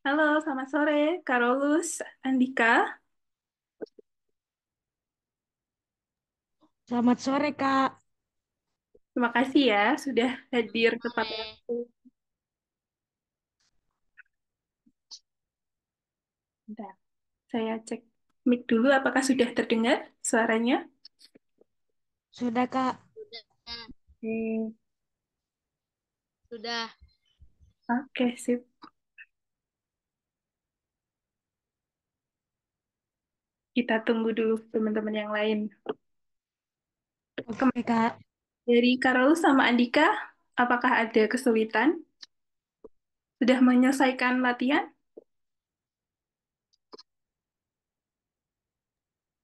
Halo, selamat sore, Karolus, Andika. Selamat sore, Kak. Terima kasih ya sudah hadir tepat Sore. waktu. Bentar, saya cek mic dulu apakah sudah terdengar suaranya. Sudah, Kak. Sudah, Oke, sudah. oke, sip. Kita tunggu dulu teman-teman yang lain. Oke, Kak. Dari Karolus sama Andika, apakah ada kesulitan? Sudah menyelesaikan latihan?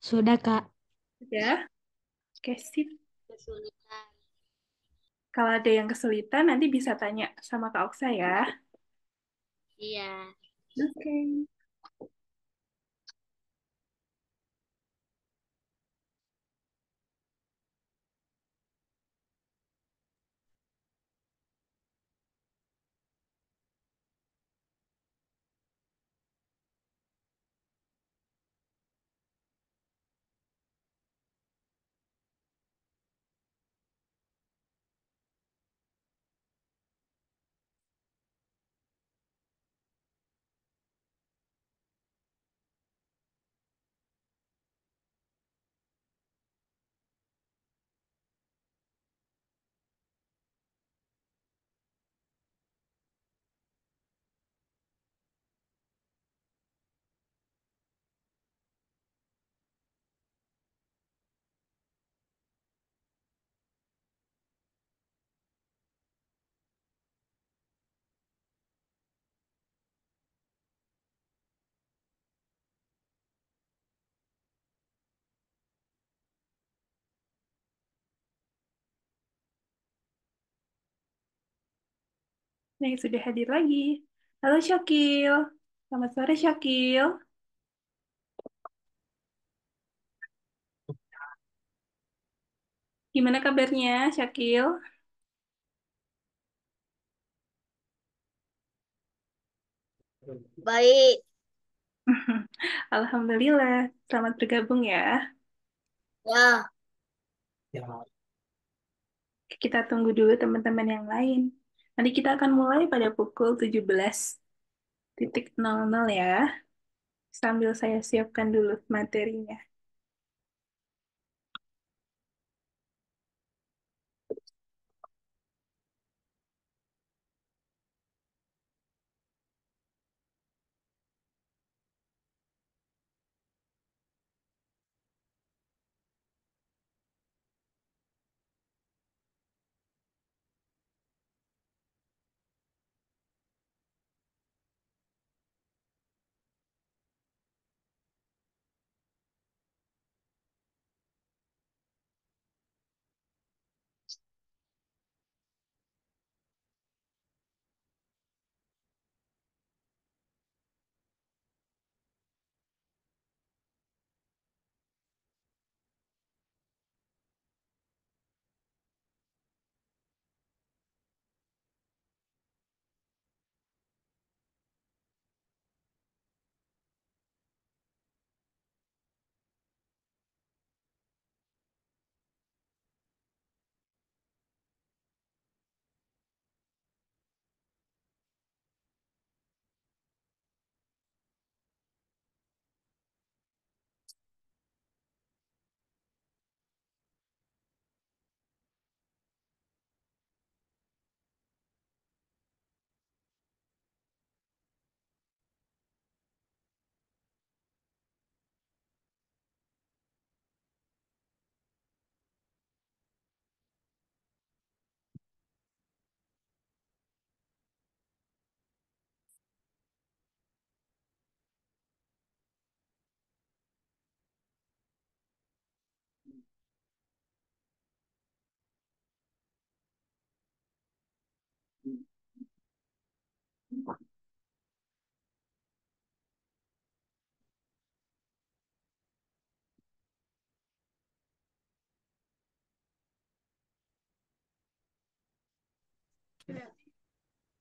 Sudah, Kak. Sudah. Oke, sip. Kesulitan. Kalau ada yang kesulitan, nanti bisa tanya sama Kak Oksa ya. Iya. Oke. Nah, yang sudah hadir lagi. Halo Syakil. Selamat sore Syakil. Gimana kabarnya Syakil? Baik. Alhamdulillah. Selamat bergabung ya. Ya, Kita tunggu dulu teman-teman yang lain. Nanti kita akan mulai pada pukul 17.00 ya. Sambil saya siapkan dulu materinya.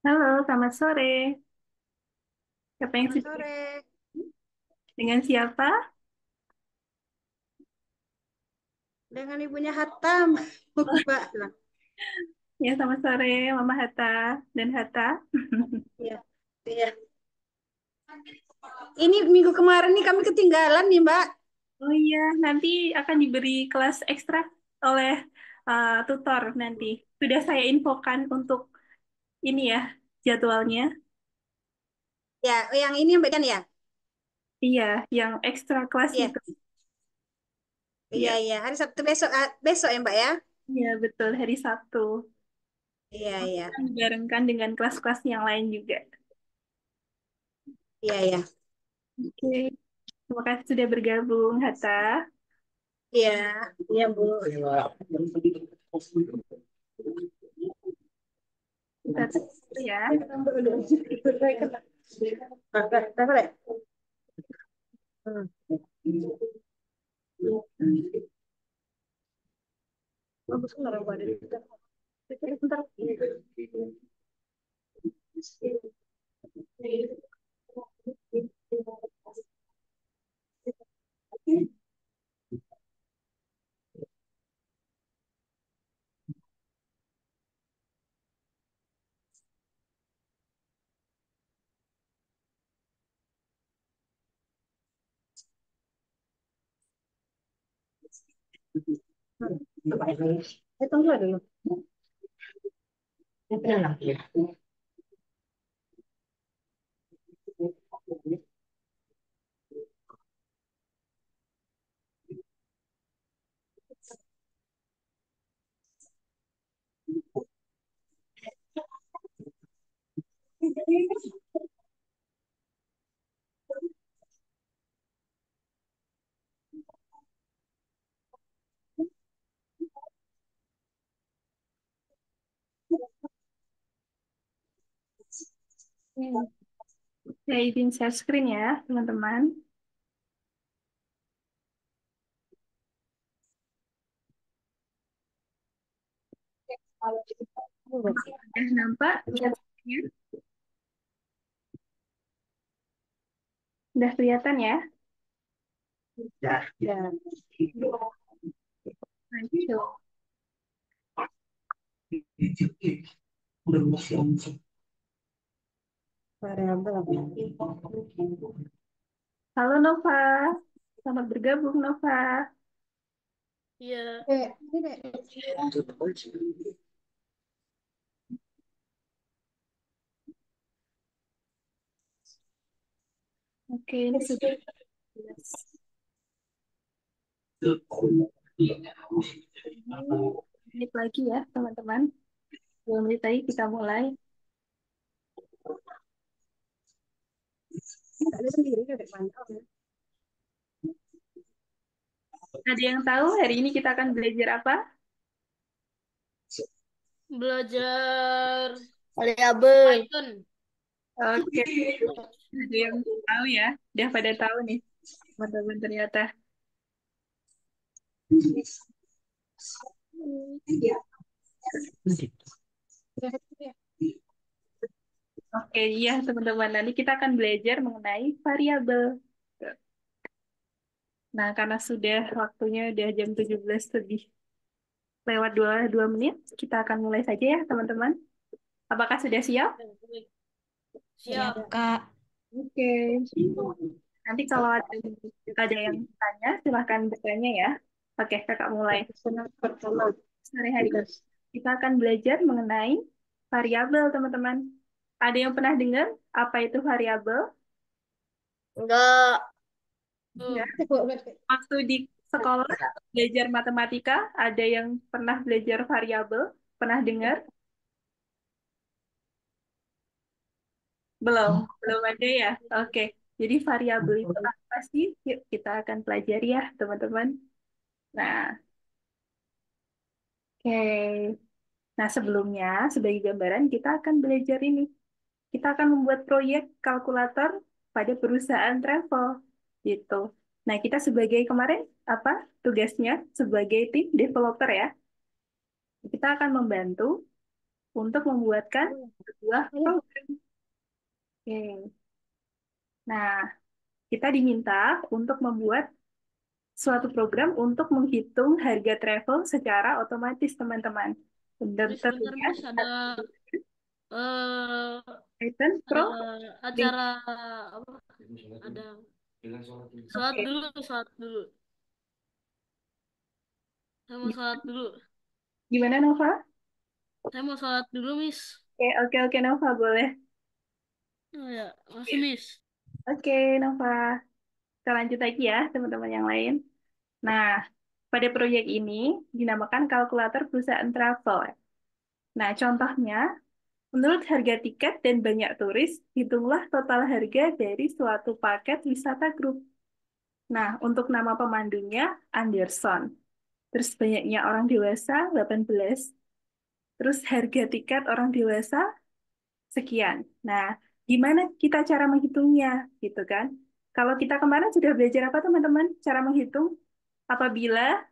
Halo, selamat sore. Siapa yang Selamat sudah sore. dengan siapa? Dengan ibunya Hatam. Mbak. Ya, selamat sore, Mama Hatta dan Hatta. Iya. Iya. Ini minggu kemarin nih kami ketinggalan nih, Mbak. Oh iya, nanti akan diberi kelas ekstra oleh tutor nanti. Sudah saya infokan untuk ini ya, jadwalnya. Ya, yang ini Mbak kan ya? Iya, yang ekstra kelas Iya. itu. Iya, Iya, iya. Hari Sabtu besok besok ya, Mbak ya? iya betul, hari Sabtu. Iya, iya. Akan dibarengkan dengan kelas-kelas yang lain juga. Iya, iya. Oke, terima kasih sudah bergabung, Hatta. Iya, iya, Bu. Kita tunggu ya. Bagus nggak Mbak? Bentar. Tunggu dulu. Oke. Saya izin share screen ya, teman-teman. Sudah nampak share screen-nya? Sudah kelihatan ya? Ya. Ayo. Variabel. Halo Nova, selamat bergabung Nova. Iya. Ini deh. Oke, ini sudah jelas. Menit lagi ya teman-teman. 2 menit lagi kita mulai. Ada sendiri kan mantap ya. Ada yang tahu hari ini kita akan belajar apa? Belajar variabel. Python. Oke, ada yang tahu ya? Udah pada tahu nih, teman-teman ternyata. Oke, iya teman-teman. Nanti kita akan belajar mengenai variabel. Nah, karena sudah waktunya udah jam 17 lebih lewat dua menit, kita akan mulai saja ya teman-teman. Apakah sudah siap? Siap. Siap, Kak. Oke. Nanti kalau ada yang tanya, silahkan bertanya ya. Oke, kakak mulai. Pertama. Sore hari ini kita akan belajar mengenai variabel, teman-teman. Ada yang pernah dengar apa itu variabel? Enggak. Ya. Waktu di sekolah belajar matematika, ada yang pernah belajar variabel? Pernah dengar? Belum, belum ada ya. Oke. Jadi variabel itu apa sih? Yuk kita akan pelajari ya, teman-teman. Nah, oke. Nah, sebelumnya, sebagai gambaran, kita akan belajar ini. Kita akan membuat proyek kalkulator pada perusahaan travel. Gitu. Nah, kita sebagai kemarin, apa tugasnya? Sebagai tim developer ya. Kita akan membantu untuk membuatkan sebuah program. Oke. Nah, kita diminta untuk membuat suatu program untuk menghitung harga travel secara otomatis, teman-teman. Dan Miss, bentar, tentunya Miss. Eh Python ada Pro. acara apa? Ada sholat Oke. dulu, sholat dulu. Saya mau sholat dulu. Gimana, Nova? Saya mau sholat dulu, Miss. Oke, oke, oke, Nova, boleh. Oh ya, masih Miss. Oke, Nova. Kita lanjut lagi ya, teman-teman yang lain. Nah, pada proyek ini dinamakan kalkulator perusahaan travel. Nah, contohnya, menurut harga tiket dan banyak turis, hitunglah total harga dari suatu paket wisata grup. Nah, untuk nama pemandunya, Anderson. Terus banyaknya orang dewasa, 18. Terus harga tiket orang dewasa, sekian. Nah, gimana kita cara menghitungnya, gitu kan? Kalau kita kemarin sudah belajar apa, teman-teman? Cara menghitung apabila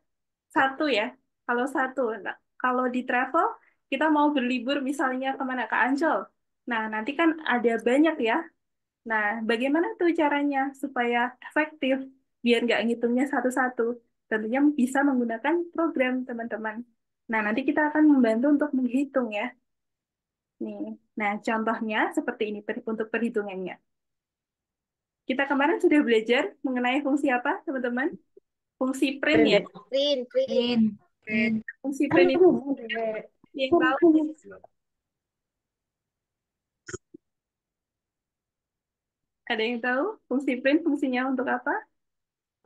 satu ya. Kalau satu, nah, kalau di travel, kita mau berlibur misalnya kemana? Ke Ancol. Nah, nanti kan ada banyak ya. Nah, bagaimana tuh caranya supaya efektif biar nggak ngitungnya satu-satu? Tentunya bisa menggunakan program, teman-teman. Nah, nanti kita akan membantu untuk menghitung ya. Nih. Nah, contohnya seperti ini untuk perhitungannya. Kita kemarin sudah belajar mengenai fungsi apa, teman-teman? Fungsi print ya. Print. Print, print. Pin. Oke, fungsi print itu Aduh, yang tahu, ada yang tahu fungsi print fungsinya untuk apa?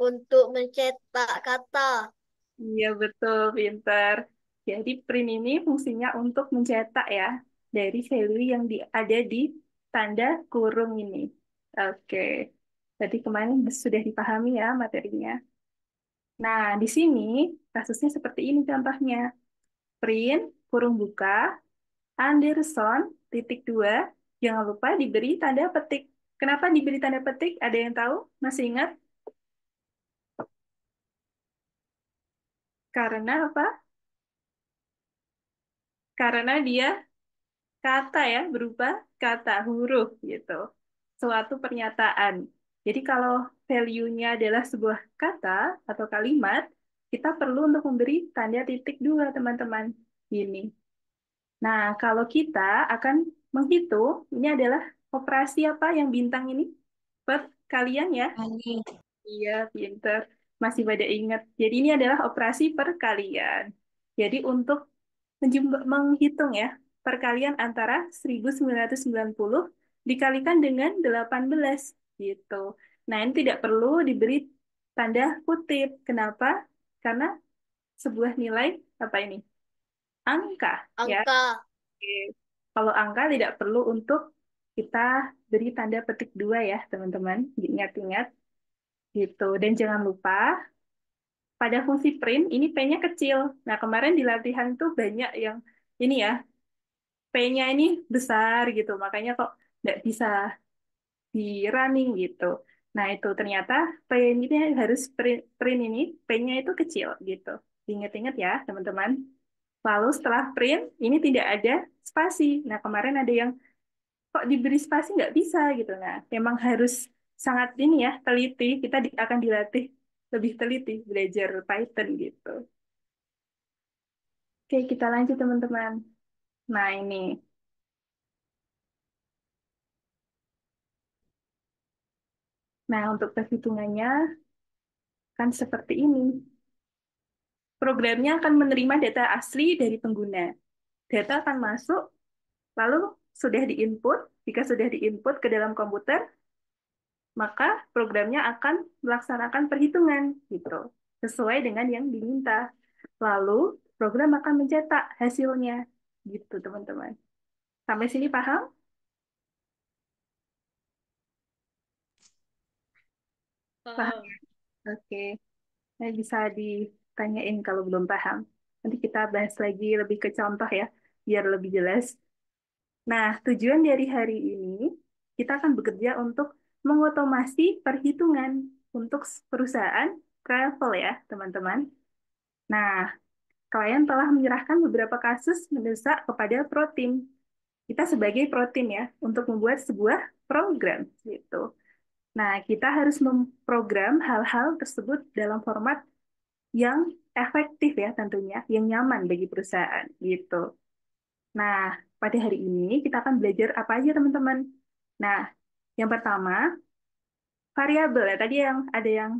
Untuk mencetak kata. Iya, betul, pintar. Jadi print ini fungsinya untuk mencetak ya dari value yang ada di tanda kurung ini. Oke. Jadi kemarin sudah dipahami ya materinya. Nah, di sini kasusnya seperti ini contohnya. Print, kurung buka, Anderson, titik dua, jangan lupa diberi tanda petik. Kenapa diberi tanda petik? Ada yang tahu? Masih ingat? Karena apa? Karena dia kata ya, berupa kata, huruf gitu. Suatu pernyataan. Jadi kalau value-nya adalah sebuah kata atau kalimat, kita perlu untuk memberi tanda titik dua, teman-teman. Ini. Nah, kalau kita akan menghitung, ini adalah operasi apa yang bintang ini? Perkalian ya? Kali. Iya, pinter. Masih pada ingat. Jadi ini adalah operasi perkalian. Jadi untuk menghitung ya, perkalian antara 1990 dikalikan dengan 18 gitu. Nah, ini tidak perlu diberi tanda kutip. Kenapa? Karena sebuah nilai apa ini? Angka ya. Angka. Oke. Kalau angka tidak perlu untuk kita beri tanda petik dua ya, teman-teman. Ingat-ingat gitu. Dan jangan lupa pada fungsi print ini P-nya kecil. Nah, kemarin di latihan tuh banyak yang ini ya, P-nya ini besar gitu. Makanya kok nggak bisa di running gitu. Nah, itu ternyata P ini harus print ini, P-nya itu kecil gitu. Ingat-ingat ya, teman-teman. Lalu setelah print, ini tidak ada spasi. Nah, kemarin ada yang kok diberi spasi nggak bisa gitu. Nah, memang harus sangat ini ya, teliti. Kita akan dilatih lebih teliti belajar Python gitu. Oke, kita lanjut teman-teman. Nah, ini. Nah, untuk perhitungannya kan seperti ini. Programnya akan menerima data asli dari pengguna. Data akan masuk, lalu sudah diinput. Jika sudah diinput ke dalam komputer, maka programnya akan melaksanakan perhitungan gitu, sesuai dengan yang diminta. Lalu program akan mencetak hasilnya gitu, teman-teman. Sampai sini paham? Paham? Paham. Oke. Nah, bisa ditanyain kalau belum paham. Nanti kita bahas lagi lebih ke contoh ya, biar lebih jelas. Nah, tujuan dari hari ini, kita akan bekerja untuk mengotomasi perhitungan untuk perusahaan travel ya, teman-teman. Nah, klien telah menyerahkan beberapa kasus mendesak kepada ProTeam. Kita sebagai ProTeam ya, untuk membuat sebuah program gitu. Nah, kita harus memprogram hal-hal tersebut dalam format yang efektif ya tentunya, yang nyaman bagi perusahaan gitu. Nah, pada hari ini kita akan belajar apa aja teman-teman. Nah, yang pertama, variabel ya. Tadi yang ada yang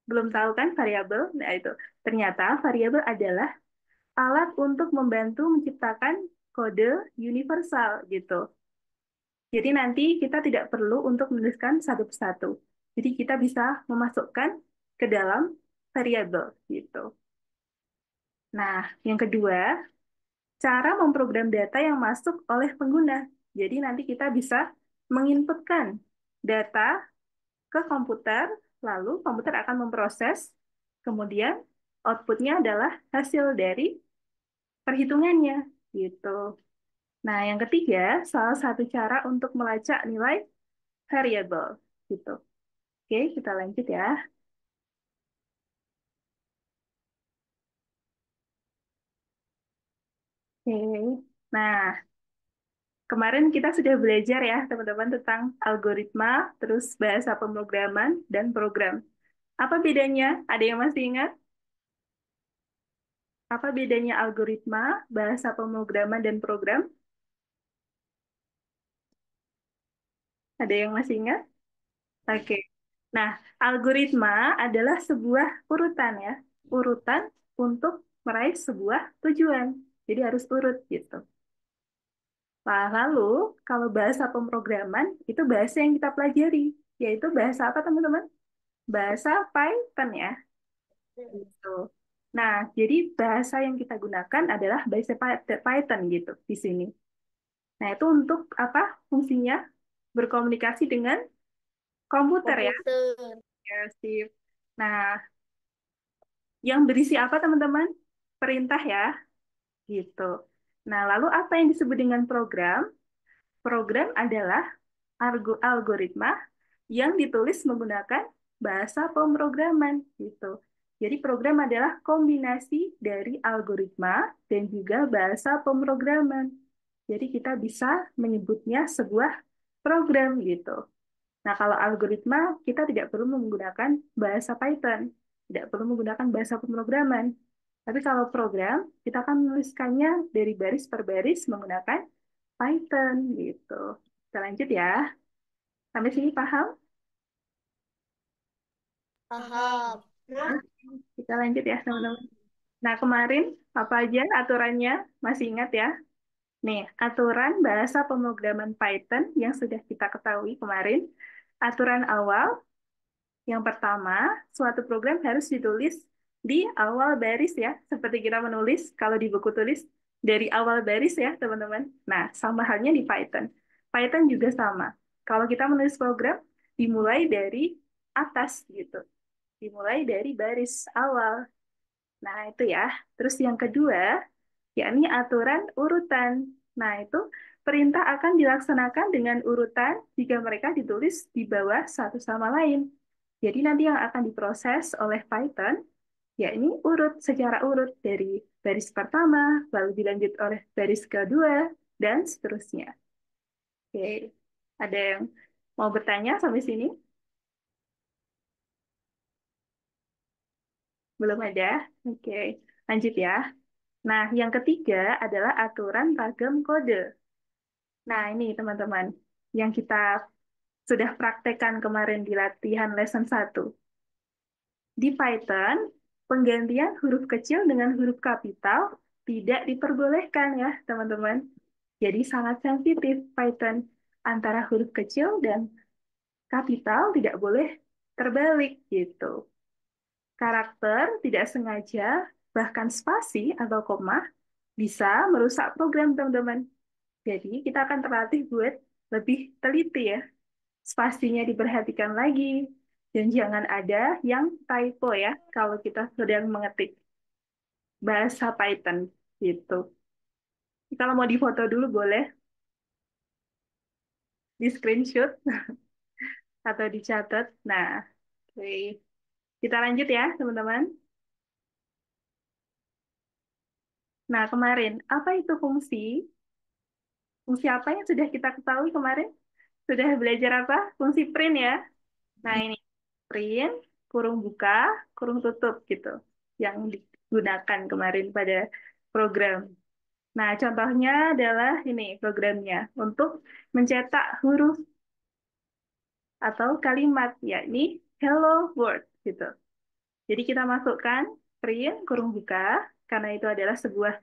belum tahu kan variabel? Nah, itu. Ternyata variabel adalah alat untuk membantu menciptakan kode universal gitu. Jadi nanti kita tidak perlu untuk menuliskan satu persatu. Jadi kita bisa memasukkan ke dalam variabel gitu. Nah, yang kedua, cara memprogram data yang masuk oleh pengguna. Jadi nanti kita bisa menginputkan data ke komputer, lalu komputer akan memproses, kemudian outputnya adalah hasil dari perhitungannya gitu. Nah, yang ketiga, salah satu cara untuk melacak nilai variabel gitu. Oke, kita lanjut ya. Oke. Nah, kemarin kita sudah belajar ya, teman-teman, tentang algoritma, terus bahasa pemrograman, dan program. Apa bedanya? Ada yang masih ingat? Apa bedanya algoritma, bahasa pemrograman, dan program? Ada yang masih ingat? Oke. Nah, algoritma adalah sebuah urutan ya, urutan untuk meraih sebuah tujuan. Jadi harus urut gitu. Nah, lalu kalau bahasa pemrograman itu bahasa yang kita pelajari, yaitu bahasa apa teman-teman? Bahasa Python ya. Gitu. Nah, jadi bahasa yang kita gunakan adalah bahasa Python gitu di sini. Nah, itu untuk apa fungsinya? Berkomunikasi dengan komputer ya. Komputer. Ya, sip. Nah, yang berisi apa teman-teman? Perintah ya, gitu. Nah, lalu apa yang disebut dengan program? Program adalah algoritma yang ditulis menggunakan bahasa pemrograman gitu. Jadi program adalah kombinasi dari algoritma dan juga bahasa pemrograman. Jadi kita bisa menyebutnya sebuah program gitu. Nah, kalau algoritma kita tidak perlu menggunakan bahasa Python, tidak perlu menggunakan bahasa pemrograman. Tapi kalau program, kita akan menuliskannya dari baris per baris menggunakan Python gitu. Kita lanjut ya. Sampai sini paham? Paham. Kita lanjut ya, teman-teman. Nah, kemarin apa aja aturannya? Masih ingat ya? Nih, aturan bahasa pemrograman Python yang sudah kita ketahui kemarin. Aturan awal, yang pertama, suatu program harus ditulis di awal baris ya, seperti kita menulis kalau di buku tulis dari awal baris ya, teman-teman. Nah, sama halnya di Python. Python juga sama. Kalau kita menulis program, dimulai dari atas gitu. Dimulai dari baris awal. Nah, itu ya. Terus yang kedua, yakni aturan urutan. Nah, itu perintah akan dilaksanakan dengan urutan jika mereka ditulis di bawah satu sama lain. Jadi nanti yang akan diproses oleh Python, yakni urut secara urut dari baris pertama, lalu dilanjut oleh baris kedua, dan seterusnya. Oke, ada yang mau bertanya sampai sini? Belum ada? Oke, lanjut ya. Nah, yang ketiga adalah aturan ragam kode. Nah, ini teman-teman, yang kita sudah praktekkan kemarin di latihan lesson 1. Di Python, penggantian huruf kecil dengan huruf kapital tidak diperbolehkan ya, teman-teman. Jadi sangat sensitif Python antara huruf kecil dan kapital tidak boleh terbalik gitu. Karakter tidak sengaja, bahkan spasi atau koma, bisa merusak program, teman-teman. Jadi kita akan terlatih buat lebih teliti ya. Spasinya diperhatikan lagi. Dan jangan ada yang typo ya kalau kita sedang mengetik bahasa Python gitu. Kalau mau difoto dulu boleh, di screenshot atau dicatat. Nah, oke. Kita lanjut ya teman-teman. Nah, kemarin apa itu fungsi? Fungsi apa yang sudah kita ketahui kemarin? Sudah belajar apa? Fungsi print ya. Nah, ini print, kurung buka, kurung tutup gitu. Yang digunakan kemarin pada program. Nah, contohnya adalah ini programnya untuk mencetak huruf atau kalimat, yakni hello world gitu. Jadi kita masukkan print, kurung buka, karena itu adalah sebuah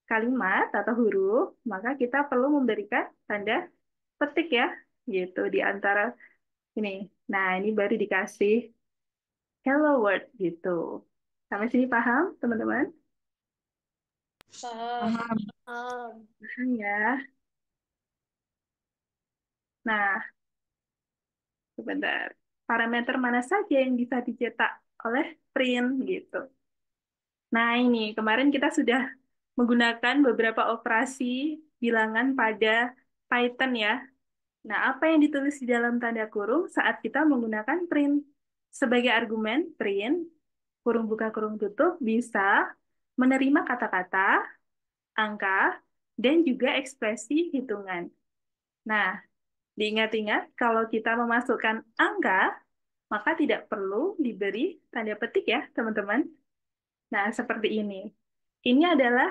kalimat atau huruf, maka kita perlu memberikan tanda petik ya, gitu di antara ini. Nah, ini baru dikasih hello world gitu. Sampai sini paham, teman-teman? Paham. Paham. Paham. Paham ya. Nah, sebentar. Parameter mana saja yang bisa dicetak oleh print gitu. Nah, ini kemarin kita sudah menggunakan beberapa operasi bilangan pada Python ya. Nah, apa yang ditulis di dalam tanda kurung saat kita menggunakan print? Sebagai argumen, print, kurung buka kurung tutup, bisa menerima kata-kata, angka, dan juga ekspresi hitungan. Nah, diingat-ingat kalau kita memasukkan angka, maka tidak perlu diberi tanda petik ya, teman-teman. Nah, seperti ini. Ini adalah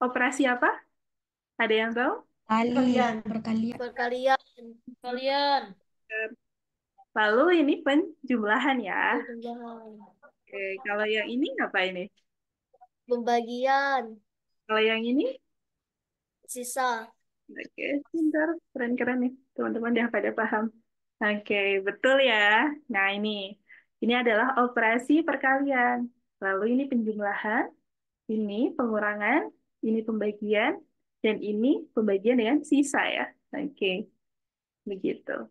operasi apa? Ada yang tahu? Perkalian. Perkalian. Perkalian. Kalian. Lalu ini penjumlahan ya. Perjumlahan. Oke, kalau yang ini apa ini? Pembagian. Kalau yang ini? Sisa. Oke, pintar. Keren-keren nih. Teman-teman udah pada paham. Oke, betul ya. Nah, ini adalah operasi perkalian. Lalu ini penjumlahan, ini pengurangan, ini pembagian, dan ini pembagian dengan sisa ya. Oke, begitu.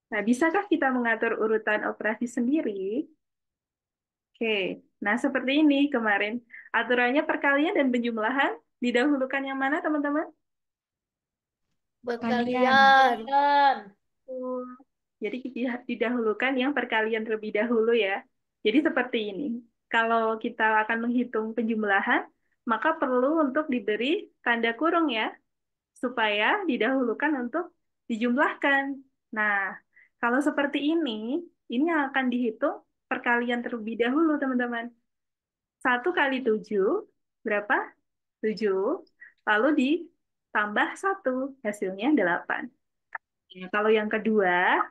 Nah, bisakah kita mengatur urutan operasi sendiri? Oke, nah seperti ini kemarin. Aturannya perkalian dan penjumlahan. Didahulukan yang mana, teman-teman? Perkalian. Perkalian. Betul. Jadi didahulukan yang perkalian terlebih dahulu ya. Jadi seperti ini. Kalau kita akan menghitung penjumlahan, maka perlu untuk diberi tanda kurung ya, supaya didahulukan untuk dijumlahkan. Nah, kalau seperti ini yang akan dihitung perkalian terlebih dahulu, teman-teman. 1 kali 7, berapa? 7. Lalu ditambah 1, hasilnya 8. Nah, kalau yang kedua,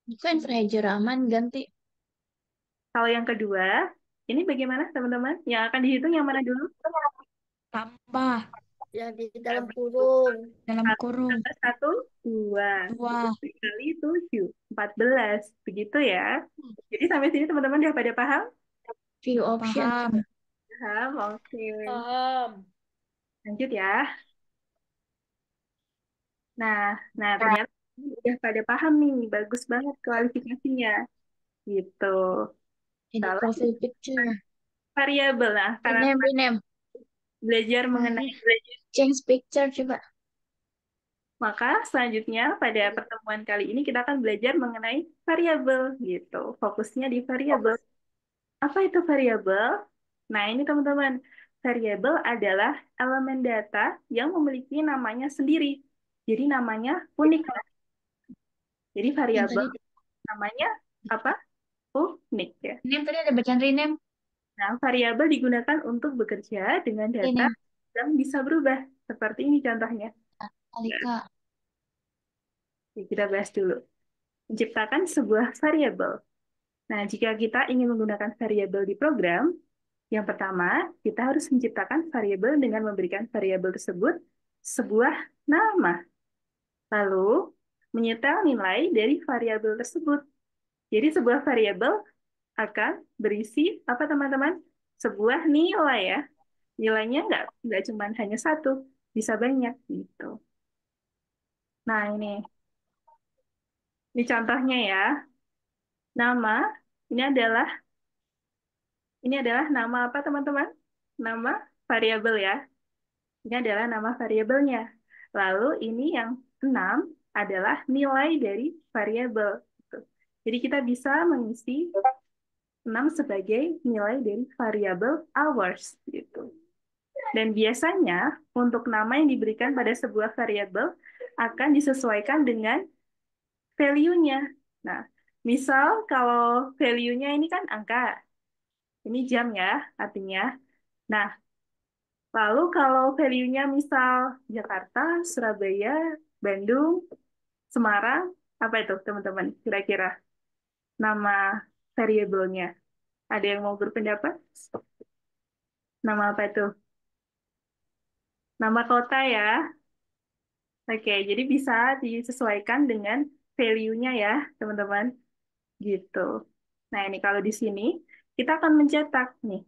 Bukan Fraser aman ganti. Kalau yang kedua, ini bagaimana teman-teman? Yang akan dihitung yang mana dulu? Tambah. Yang di dalam kurung. Dalam Satu kurung. tambah 1, 2. 2. 3 kali 7, 14. Begitu ya. Jadi sampai sini teman-teman udah pada paham? View option. Paham. Paham, oke. Paham. Lanjut ya. Nah, ternyata udah pada paham nih. Bagus banget kualifikasinya. Gitu. Edit Kalau profile picture. variabel, nah, karena Rename. belajar mengenai Change picture coba. maka selanjutnya pada pertemuan kali ini kita akan belajar mengenai variabel gitu. Fokusnya di variabel. Apa itu variabel? Nah, ini teman-teman. Variabel adalah elemen data yang memiliki namanya sendiri. Jadi namanya unik. Jadi Yang variabel tadi namanya apa? Unik ya. rename tadi ada bacaan rename. Nah, variabel digugakan untuk bekerja dengan data Rename. yang bisa berubah. Seperti ini contohnya. Alika. Oke, kita bahas dulu. Menciptakan sebuah variabel. Nah, jika kita ingin menggunakan variabel di program, yang pertama, kita harus menciptakan variabel dengan memberikan variabel tersebut sebuah nama. Lalu, menyetel nilai dari variabel tersebut. Jadi, sebuah variabel akan berisi apa, teman-teman? Sebuah nilai ya. Nilainya nggak cuma hanya satu, bisa banyak gitu. Nah, ini contohnya ya. Nama, ini adalah nama apa, teman-teman? Nama variabel ya. Ini adalah nama variabelnya. Lalu ini yang 6 adalah nilai dari variabel. Gitu. Jadi kita bisa mengisi 6 sebagai nilai dari variabel hours. Gitu. Dan biasanya untuk nama yang diberikan pada sebuah variabel akan disesuaikan dengan value-nya. Nah, misal kalau value-nya ini kan angka, ini jam ya artinya. Nah, lalu kalau value-nya misal Jakarta, Surabaya, Bandung, Semarang, apa itu teman-teman? Kira-kira nama variabelnya. Ada yang mau berpendapat? Nama apa itu? Nama kota ya. Oke, jadi bisa disesuaikan dengan value-nya ya, teman-teman. Gitu. Nah, ini kalau di sini kita akan mencetak nih.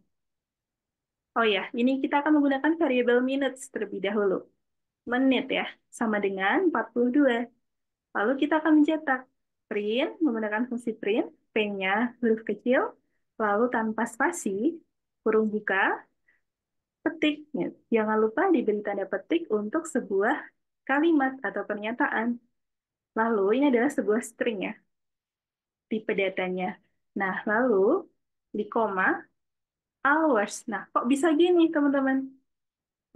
Oh ya, ini kita akan menggunakan variabel minutes terlebih dahulu. Menit ya, sama dengan 42. Lalu kita akan mencetak print menggunakan fungsi print, P-nya huruf kecil, lalu tanpa spasi, kurung buka, petik. Ya, jangan lupa diberi tanda petik untuk sebuah kalimat atau pernyataan. Lalu ini adalah sebuah string ya, tipe datanya. Nah, lalu di koma, hours. Nah, kok bisa gini teman-teman?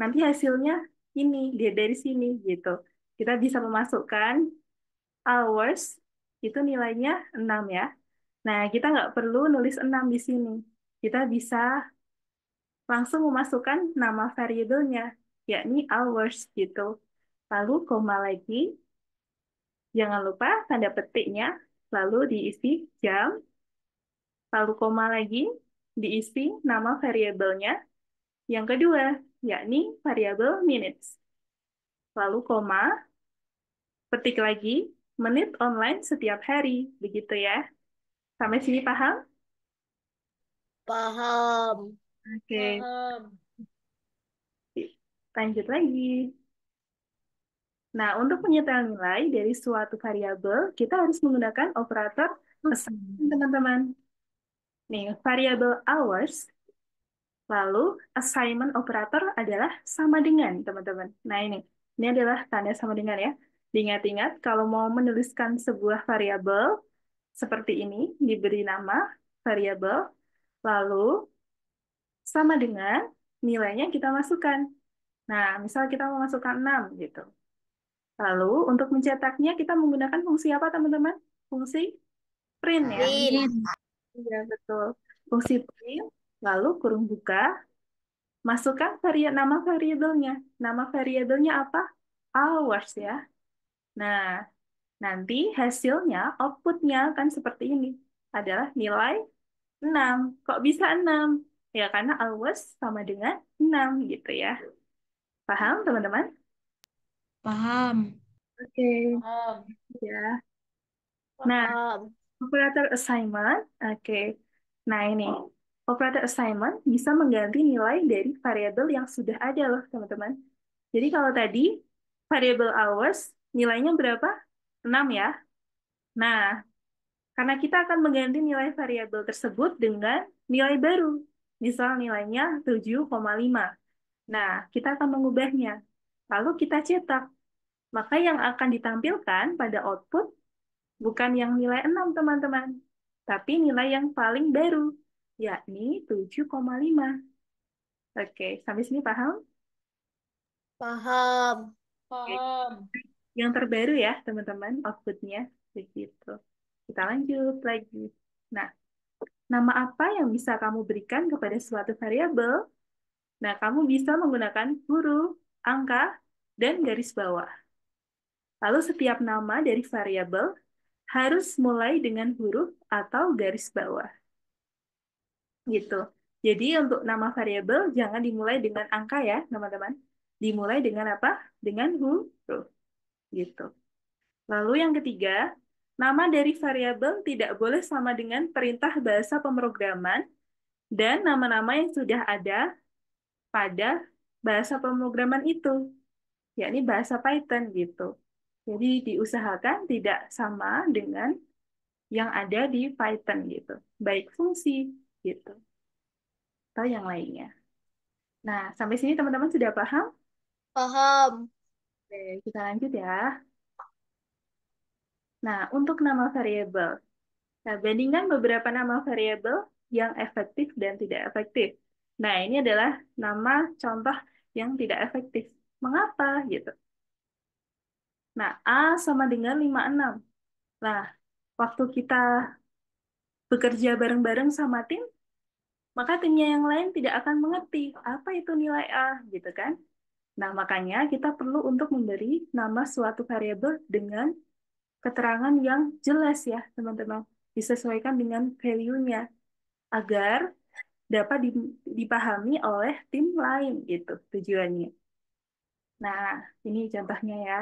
Nanti hasilnya ini, dia dari sini gitu. Kita bisa memasukkan hours, itu nilainya 6 ya. Nah, kita nggak perlu nulis 6 di sini. Kita bisa langsung memasukkan nama variabelnya, yakni hours gitu. Lalu koma lagi, jangan lupa tanda petiknya, lalu diisi jam, lalu koma lagi, diisi nama variabelnya. Yang kedua, yakni variabel minutes. Lalu koma, petik lagi, menit online setiap hari. Begitu ya. Sampai sini paham? Paham. Oke, Paham. lanjut lagi. Nah, untuk menyetel nilai dari suatu variabel, kita harus menggunakan operator assignment, teman-teman. Nih, variabel hours, lalu assignment operator adalah sama dengan, teman-teman. Nah, ini adalah tanda sama dengan ya. Diingat-ingat, kalau mau menuliskan sebuah variabel seperti ini, diberi nama variabel, lalu sama dengan nilainya kita masukkan. Nah, misal kita memasukkan 6 gitu. Lalu untuk mencetaknya kita menggunakan fungsi apa teman-teman? Fungsi print ya. Print. Iya, betul. Fungsi print, lalu kurung buka, masukkan nama variabelnya. Nama variabelnya apa? Hours ya. Nah, nanti hasilnya, outputnya kan seperti ini. Adalah nilai 6. Kok bisa 6? Ya, karena hours sama dengan 6 gitu ya. Paham teman-teman? Paham. Oke, Paham. ya. Nah, Paham. operator assignment, oke. Nah, ini operator assignment bisa mengganti nilai dari variabel yang sudah ada loh, teman-teman. Jadi kalau tadi variabel hours nilainya berapa? 6 ya. Nah, karena kita akan mengganti nilai variabel tersebut dengan nilai baru. Misal nilainya 7,5. Nah, kita akan mengubahnya. Lalu kita cetak. Maka yang akan ditampilkan pada output bukan yang nilai 6, teman-teman. Tapi nilai yang paling baru, yakni 7,5. Oke, sampai sini paham? Paham. Oke. Paham. Yang terbaru ya, teman-teman, outputnya. Begitu. Kita lanjut lagi. Nah, nama apa yang bisa kamu berikan kepada suatu variabel? Nah, kamu bisa menggunakan huruf, angka, dan garis bawah. Lalu setiap nama dari variabel harus mulai dengan huruf atau garis bawah. Gitu. Jadi untuk nama variabel jangan dimulai dengan angka ya, teman-teman. Dimulai dengan apa? Dengan huruf. Gitu. Lalu yang ketiga, nama dari variabel tidak boleh sama dengan perintah bahasa pemrograman dan nama-nama yang sudah ada pada bahasa pemrograman itu, yakni bahasa Python gitu. Jadi diusahakan tidak sama dengan yang ada di Python gitu, baik fungsi gitu atau yang lainnya. Nah, sampai sini teman-teman sudah paham? Paham. Oke, kita lanjut ya. Nah, untuk nama variabel. Nah, bandingkan beberapa nama variabel yang efektif dan tidak efektif. Nah, ini adalah nama contoh yang tidak efektif. Mengapa gitu? Nah, A sama dengan 56. Nah, waktu kita bekerja bareng-bareng sama tim, maka timnya yang lain tidak akan mengerti apa itu nilai A, gitu kan? Nah, makanya kita perlu untuk memberi nama suatu variabel dengan keterangan yang jelas ya, teman-teman. Disesuaikan dengan value-nya agar dapat dipahami oleh tim lain gitu tujuannya. Nah, ini contohnya ya.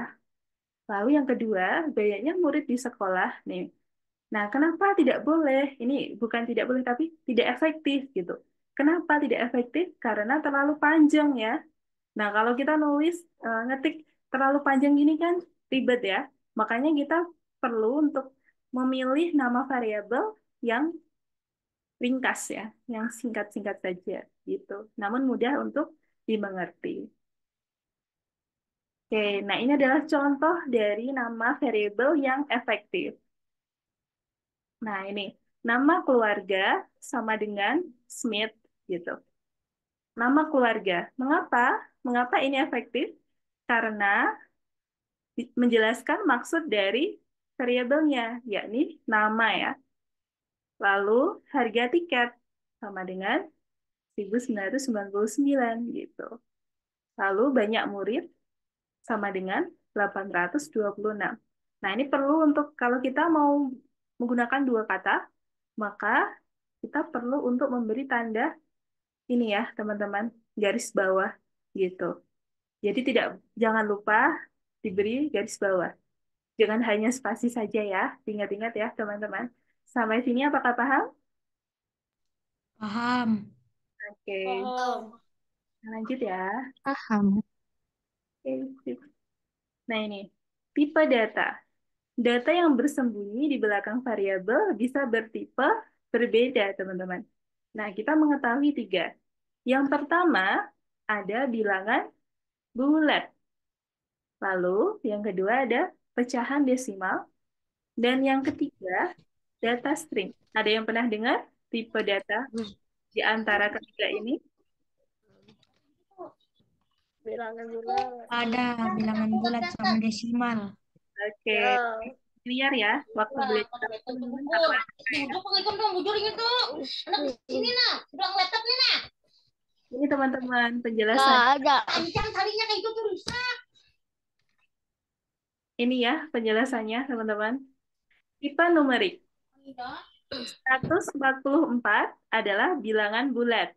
Lalu yang kedua, gayanya murid di sekolah nih. Nah, kenapa tidak boleh? Ini bukan tidak boleh, tapi tidak efektif gitu. Kenapa tidak efektif? Karena terlalu panjang ya. Nah, kalau kita nulis, ngetik terlalu panjang gini kan ribet ya. Makanya kita perlu untuk memilih nama variabel yang ringkas ya, yang singkat-singkat saja gitu. Namun mudah untuk dimengerti. Oke, nah ini adalah contoh dari nama variabel yang efektif. Nah, ini nama keluarga sama dengan Smith gitu. Nama keluarga. Mengapa? Mengapa ini efektif? Karena menjelaskan maksud dari variabelnya, yakni nama ya. Lalu harga tiket sama dengan 1999 gitu. Lalu banyak murid sama dengan 826. Nah, ini perlu untuk kalau kita mau menggunakan dua kata, maka kita perlu untuk memberi tanda ini ya, teman-teman, garis bawah gitu. Jadi jangan lupa diberi garis bawah. Jangan hanya spasi saja ya. Ingat-ingat ya, teman-teman. Sampai sini apakah paham? Paham. Oke, Paham. lanjut ya. Paham. Oke, sip. Nah, ini tipe data. Data yang bersembunyi di belakang variabel bisa bertipe berbeda, teman-teman. Nah, kita mengetahui tiga. Yang pertama, ada bilangan bulat. Lalu, yang kedua ada pecahan desimal. Dan yang ketiga, data string. Ada yang pernah dengar tipe data di antara ketiga ini? Bilangan bulat. Ada bilangan bulat sama desimal. Oke, Ya. liar ya. Waktu belajar, teman-teman, apa? Ini teman-teman penjelasan. Ada. Ini ya penjelasannya, teman-teman. Tipe numerik. 144 adalah bilangan bulat.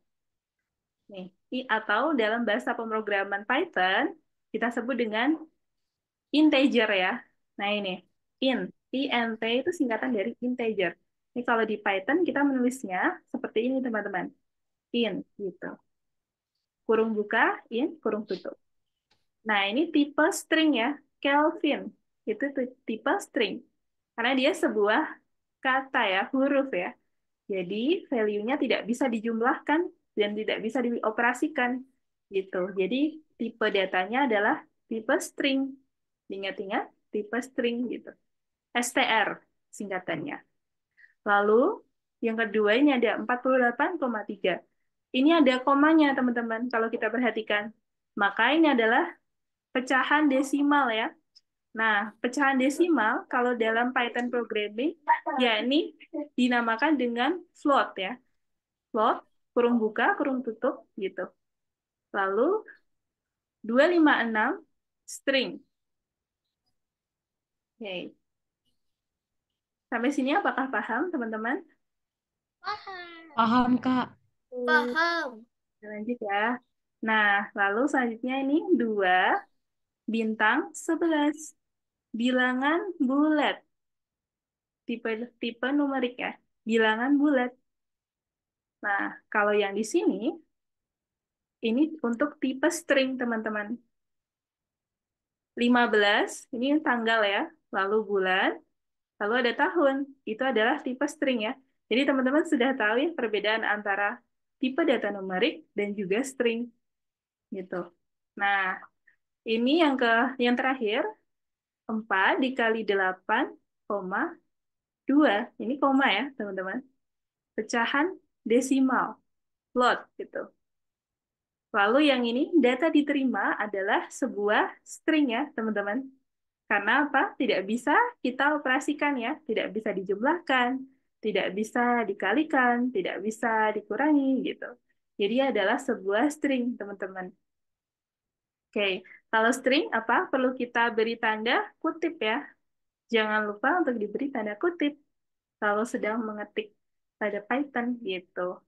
Nih, atau dalam bahasa pemrograman Python, kita sebut dengan integer ya. Nah ini, int itu singkatan dari integer. Ini kalau di Python kita menulisnya seperti ini teman-teman. Int gitu. Kurung buka, int, kurung tutup. Nah ini tipe string ya, Kelvin. Itu tipe string. Karena dia sebuah kata ya, huruf ya. Jadi value-nya tidak bisa dijumlahkan dan tidak bisa dioperasikan gitu. Jadi tipe datanya adalah tipe string. Ingat-ingat tipe string gitu. STR singkatannya. Lalu yang kedua ini ada 48,3. Ini ada komanya teman-teman kalau kita perhatikan. Maka ini adalah pecahan desimal ya. Nah, pecahan desimal kalau dalam Python programming yakni dinamakan dengan float ya. Float, kurung buka, kurung tutup gitu. Lalu 256 string. Oke. Sampai sini apakah paham, teman-teman? Paham, Kak. Paham. Lanjut ya. Nah, lalu selanjutnya ini 2 bintang 11. Bilangan bulat. Tipe numerik ya. Bilangan bulat. Nah, kalau yang di sini, ini untuk tipe string, teman-teman. 15, ini tanggal ya. Lalu bulan, lalu ada tahun. Itu adalah tipe string ya. Jadi teman-teman sudah tahu ya perbedaan antara tipe data numerik dan juga string gitu. Nah, ini yang terakhir 4 dikali 8,2. Ini koma ya, teman-teman. Pecahan desimal, float gitu. Lalu yang ini data diterima adalah sebuah string ya, teman-teman. Karena apa? Tidak bisa kita operasikan ya, tidak bisa dijumlahkan, tidak bisa dikalikan, tidak bisa dikurangi gitu. Jadi adalah sebuah string, teman-teman. Oke, kalau string apa? Perlu kita beri tanda kutip ya. Jangan lupa untuk diberi tanda kutip kalau sedang mengetik pada Python gitu.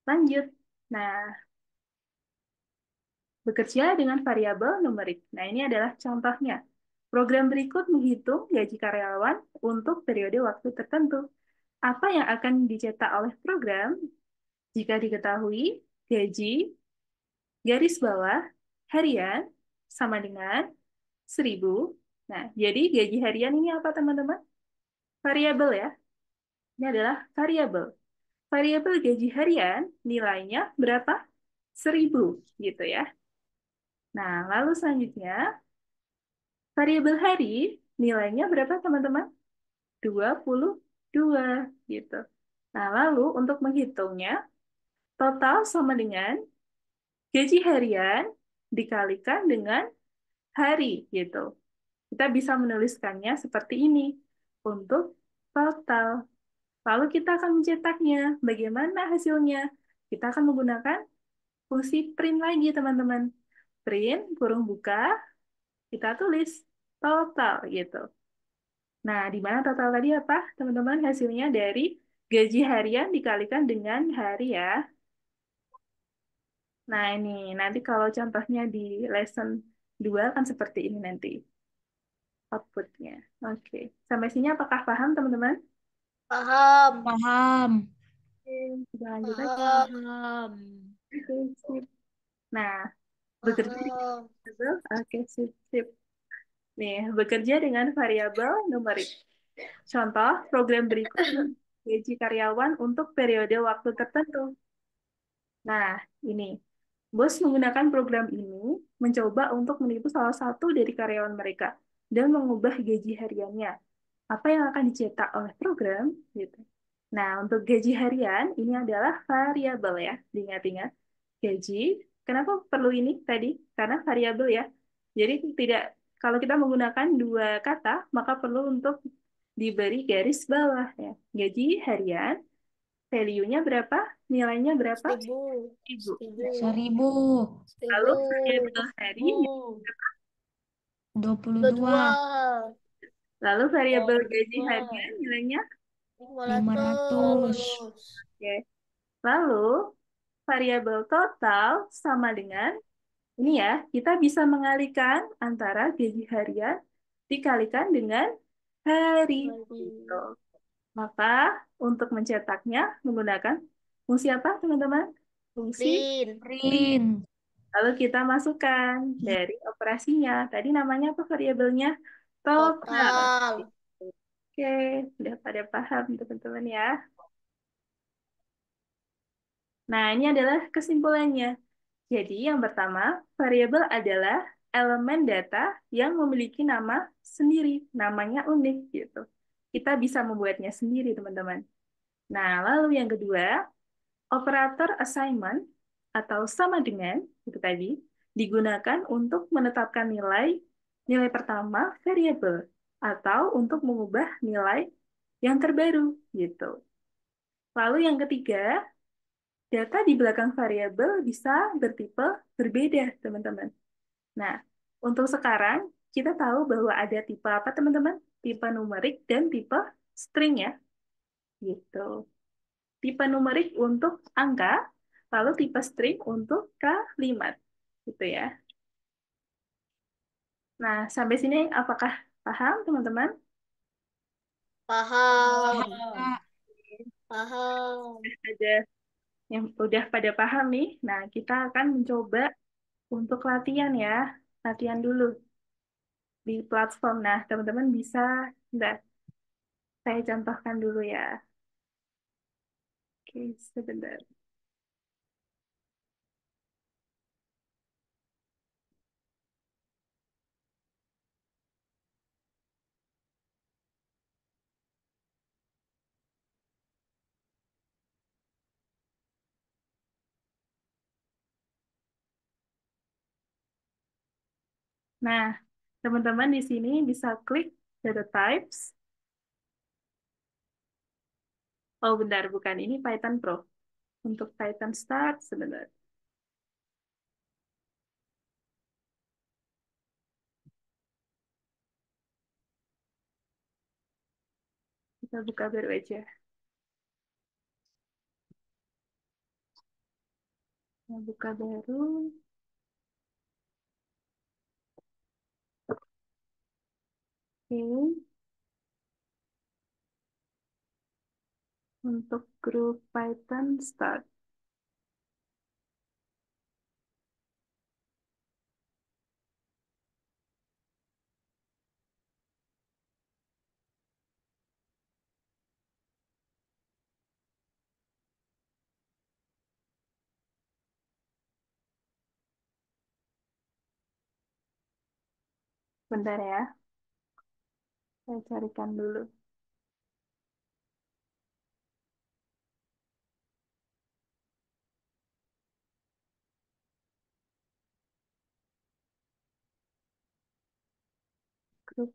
Lanjut. Nah, bekerja dengan variabel numerik. Nah, ini adalah contohnya. Program berikut menghitung gaji karyawan untuk periode waktu tertentu. Apa yang akan dicetak oleh program jika diketahui gaji garis bawah harian sama dengan 1.000. Nah, jadi gaji harian ini apa teman-teman? Variabel ya. Ini adalah variabel. Variabel gaji harian nilainya berapa? 1.000 gitu ya. Nah, lalu selanjutnya variabel hari nilainya berapa teman-teman? 22 gitu. Nah, lalu untuk menghitungnya total sama dengan gaji harian dikalikan dengan hari gitu. Kita bisa menuliskannya seperti ini untuk total. Lalu kita akan mencetaknya. Bagaimana hasilnya? Kita akan menggunakan fungsi print lagi, teman-teman. Print, kurung buka, kita tulis total gitu. Nah, di mana total tadi apa? Teman-teman, hasilnya dari gaji harian dikalikan dengan hari ya. Nah, ini nanti kalau contohnya di lesson 2 kan seperti ini nanti outputnya. Oke, sampai sini apakah paham, teman-teman? Paham. Paham. Oke, kita lanjut lagi. Paham. Paham. Oke, sip. Nah, bekerja dengan Paham. variabel. Oke, sip, sip. Nih, bekerja dengan variabel numerik. Contoh program berikut gaji karyawan untuk periode waktu tertentu. Nah, ini. Bos menggunakan program ini mencoba untuk menipu salah satu dari karyawan mereka dan mengubah gaji hariannya. Apa yang akan dicetak oleh program? Gitu. Nah, untuk gaji harian ini adalah variabel ya, diingat-ingat. Gaji, kenapa perlu ini tadi? Karena variabel ya. Jadi tidak kalau kita menggunakan dua kata, maka perlu untuk diberi garis bawah ya. Gaji harian, value-nya berapa? Nilainya berapa? 1.000. 1.000. 1.000. Lalu 1.000. variabel hari, 22. 22. lalu variabel gaji 22. harian nilainya. 500. 500. Oke. Lalu variabel total sama dengan ini ya, kita bisa mengalihkan antara gaji harian dikalikan dengan hari. Gitu. Hari. Maka untuk mencetaknya menggunakan fungsi apa, teman-teman? Fungsi Print. print. Print. Lalu kita masukkan dari operasinya. Tadi namanya apa variabelnya? Total. Total. Oke, udah pada paham teman-teman ya. Nah, ini adalah kesimpulannya. Jadi, yang pertama, variabel adalah elemen data yang memiliki nama sendiri, namanya unik gitu. Kita bisa membuatnya sendiri, teman-teman. Nah, lalu yang kedua, operator assignment atau sama dengan itu tadi digunakan untuk menetapkan nilai nilai pertama variabel atau untuk mengubah nilai yang terbaru gitu. Lalu yang ketiga, data di belakang variabel bisa bertipe berbeda, teman-teman. Nah, untuk sekarang kita tahu bahwa ada tipe apa, teman-teman? Tipe numerik dan tipe string ya, gitu. Tipe numerik untuk angka, lalu tipe string untuk kalimat, gitu ya. Nah, sampai sini apakah paham, teman-teman? Paham. Paham, Kak. Paham. Ada yang udah pada paham nih. Nah, kita akan mencoba untuk latihan ya. Latihan dulu di platform. Nah, teman-teman bisa, bentar, saya contohkan dulu ya. Oke, sebentar. Nah, Teman-teman di sini bisa klik data types. Oh, bentar, bukan. Ini Python Pro. Untuk Python Start, sebentar. Kita buka baru aja. Kita buka baru. Oke. Untuk grup Python Start. Bentar ya. Saya carikan dulu. Grup.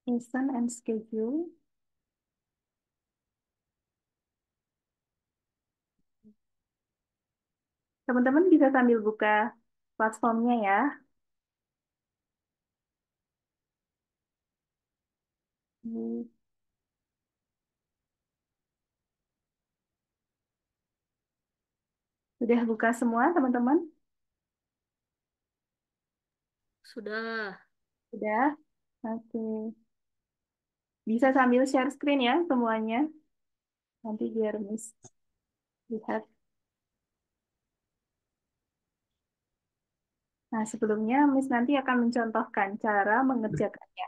Lesson and schedule. Teman-teman bisa sambil buka platformnya ya. Hmm, Sudah buka semua, teman-teman? Sudah. Sudah? Oke. Bisa sambil share screen ya semuanya. Nanti biar Miss lihat. Nah, sebelumnya Miss nanti akan mencontohkan cara mengerjakannya.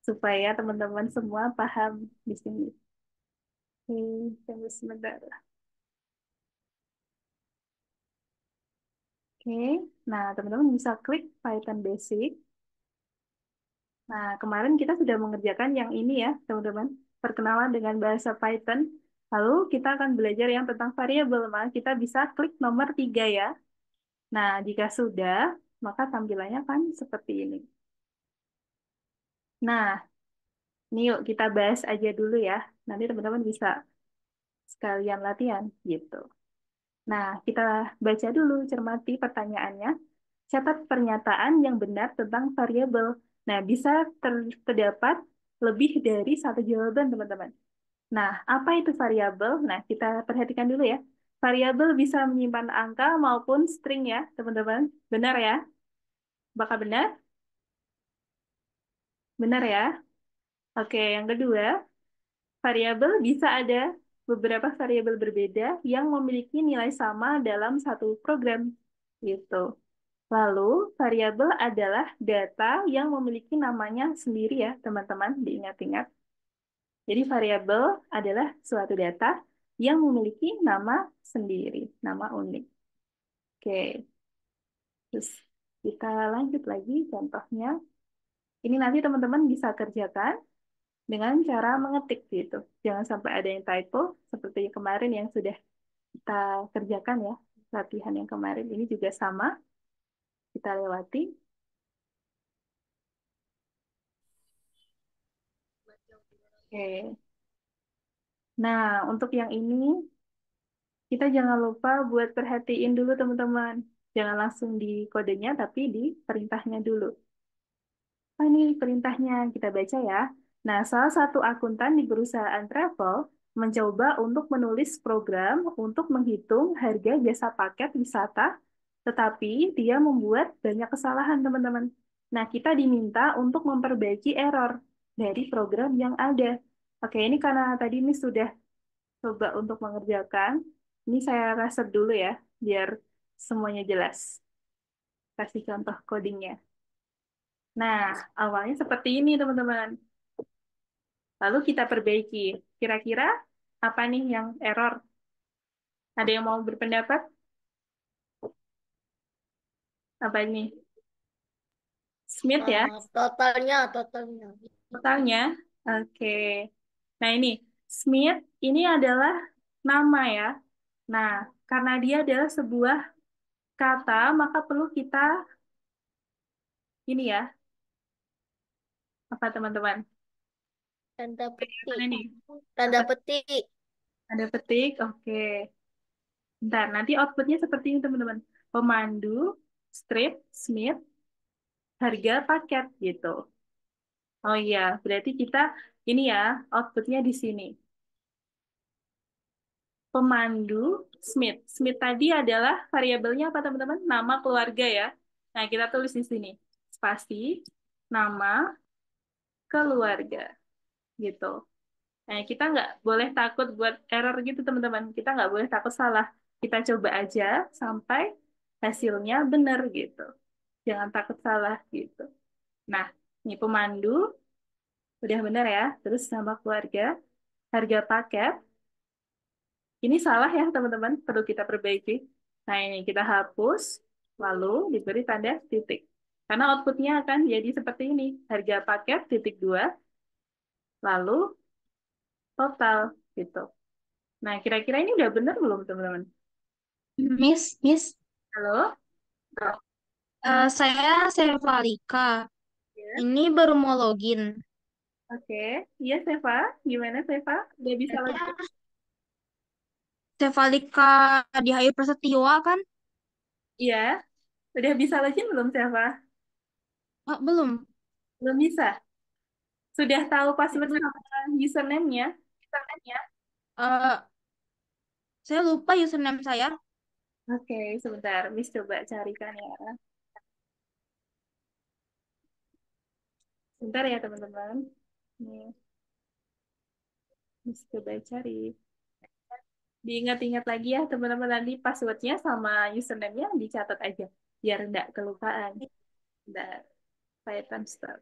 Supaya teman-teman semua paham di sini. Oke, tunggu sebentar. Oke, nah teman-teman bisa klik Python Basic. Nah, kemarin kita sudah mengerjakan yang ini ya, teman-teman. Perkenalan dengan bahasa Python. Lalu kita akan belajar yang tentang variabel. Maka kita bisa klik nomor 3 ya. Nah, jika sudah, maka tampilannya kan seperti ini. Nah, ini yuk kita bahas aja dulu ya. Nanti teman-teman bisa sekalian latihan gitu. Nah, kita baca dulu, cermati pertanyaannya. Catat pernyataan yang benar tentang variabel. Nah, bisa terdapat lebih dari satu jawaban, teman-teman. Nah, apa itu variabel? Nah, kita perhatikan dulu ya. Variabel bisa menyimpan angka maupun string ya, teman-teman. Benar ya? Bakal benar? Benar ya? Oke, yang kedua, variabel bisa ada beberapa variabel berbeda yang memiliki nilai sama dalam satu program. Gitu. Lalu, variabel adalah data yang memiliki namanya sendiri ya, teman-teman, diingat-ingat. Jadi, variabel adalah suatu data yang memiliki nama sendiri, nama unik. Oke, terus kita lanjut lagi contohnya. Ini nanti teman-teman bisa kerjakan dengan cara mengetik gitu. Jangan sampai ada yang typo, seperti kemarin yang sudah kita kerjakan ya, latihan yang kemarin. Ini juga sama, kita lewati. Oke. Nah, untuk yang ini, kita jangan lupa buat perhatiin dulu teman-teman. Jangan langsung di kodenya, tapi di perintahnya dulu. Oh, ini perintahnya, kita baca ya. Nah, salah satu akuntan di perusahaan travel mencoba untuk menulis program untuk menghitung harga jasa paket wisata, tetapi dia membuat banyak kesalahan, teman-teman. Nah, kita diminta untuk memperbaiki error dari program yang ada. Oke, ini karena tadi ini sudah coba untuk mengerjakan. Ini saya reset dulu ya, biar semuanya jelas. Kasih contoh codingnya. Nah, awalnya seperti ini, teman-teman. Lalu kita perbaiki. Kira-kira apa nih yang error? Ada yang mau berpendapat? Apa ini? Smith ya, Totalnya. totalnya. Oke. Nah ini, Smith ini adalah nama ya. Nah, karena dia adalah sebuah kata, maka perlu kita ini ya, apa teman-teman? Tanda Mana petik. nih? Tanda Apa? petik. Ada petik? Oke. Bentar, nanti outputnya seperti ini teman-teman. Pemandu, strip, Smith, harga paket gitu. Oh iya, berarti kita ini ya, outputnya di sini. Pemandu, Smith. Smith tadi adalah variabelnya apa teman-teman? Nama keluarga ya. Nah, kita tulis di sini. Spasi, nama, keluarga gitu. Nah, kita nggak boleh takut buat error gitu, teman-teman. Kita nggak boleh takut salah. Kita coba aja sampai hasilnya benar gitu. Jangan takut salah gitu. Nah, ini pemandu, udah benar ya. Terus nama keluarga, harga paket. Ini salah ya, teman-teman. Perlu kita perbaiki. Nah, ini kita hapus, lalu diberi tanda titik. Karena outputnya akan jadi seperti ini. Harga paket, titik dua, lalu total gitu. Nah, kira-kira ini udah benar belum, teman-teman? Miss, Halo? Saya Sevalika. Ya. Ini baru mau login. Oke. Iya, Seva. Gimana, Seva? Udah bisa lagi? Sevalika di Hayu Prasetyo kan? Iya. Udah bisa lagi belum, Seva? Oh, belum. Belum bisa. Sudah tahu password Belum. sama username-nya? Eh, saya lupa username saya. Oke, sebentar. Miss coba carikan ya. Sebentar ya, teman-teman. Nih, Miss coba cari. Diingat-ingat lagi ya, teman-teman. Nanti passwordnya sama username-nya dicatat aja. Biar nggak kelupaan. Nggak, saya timestamp.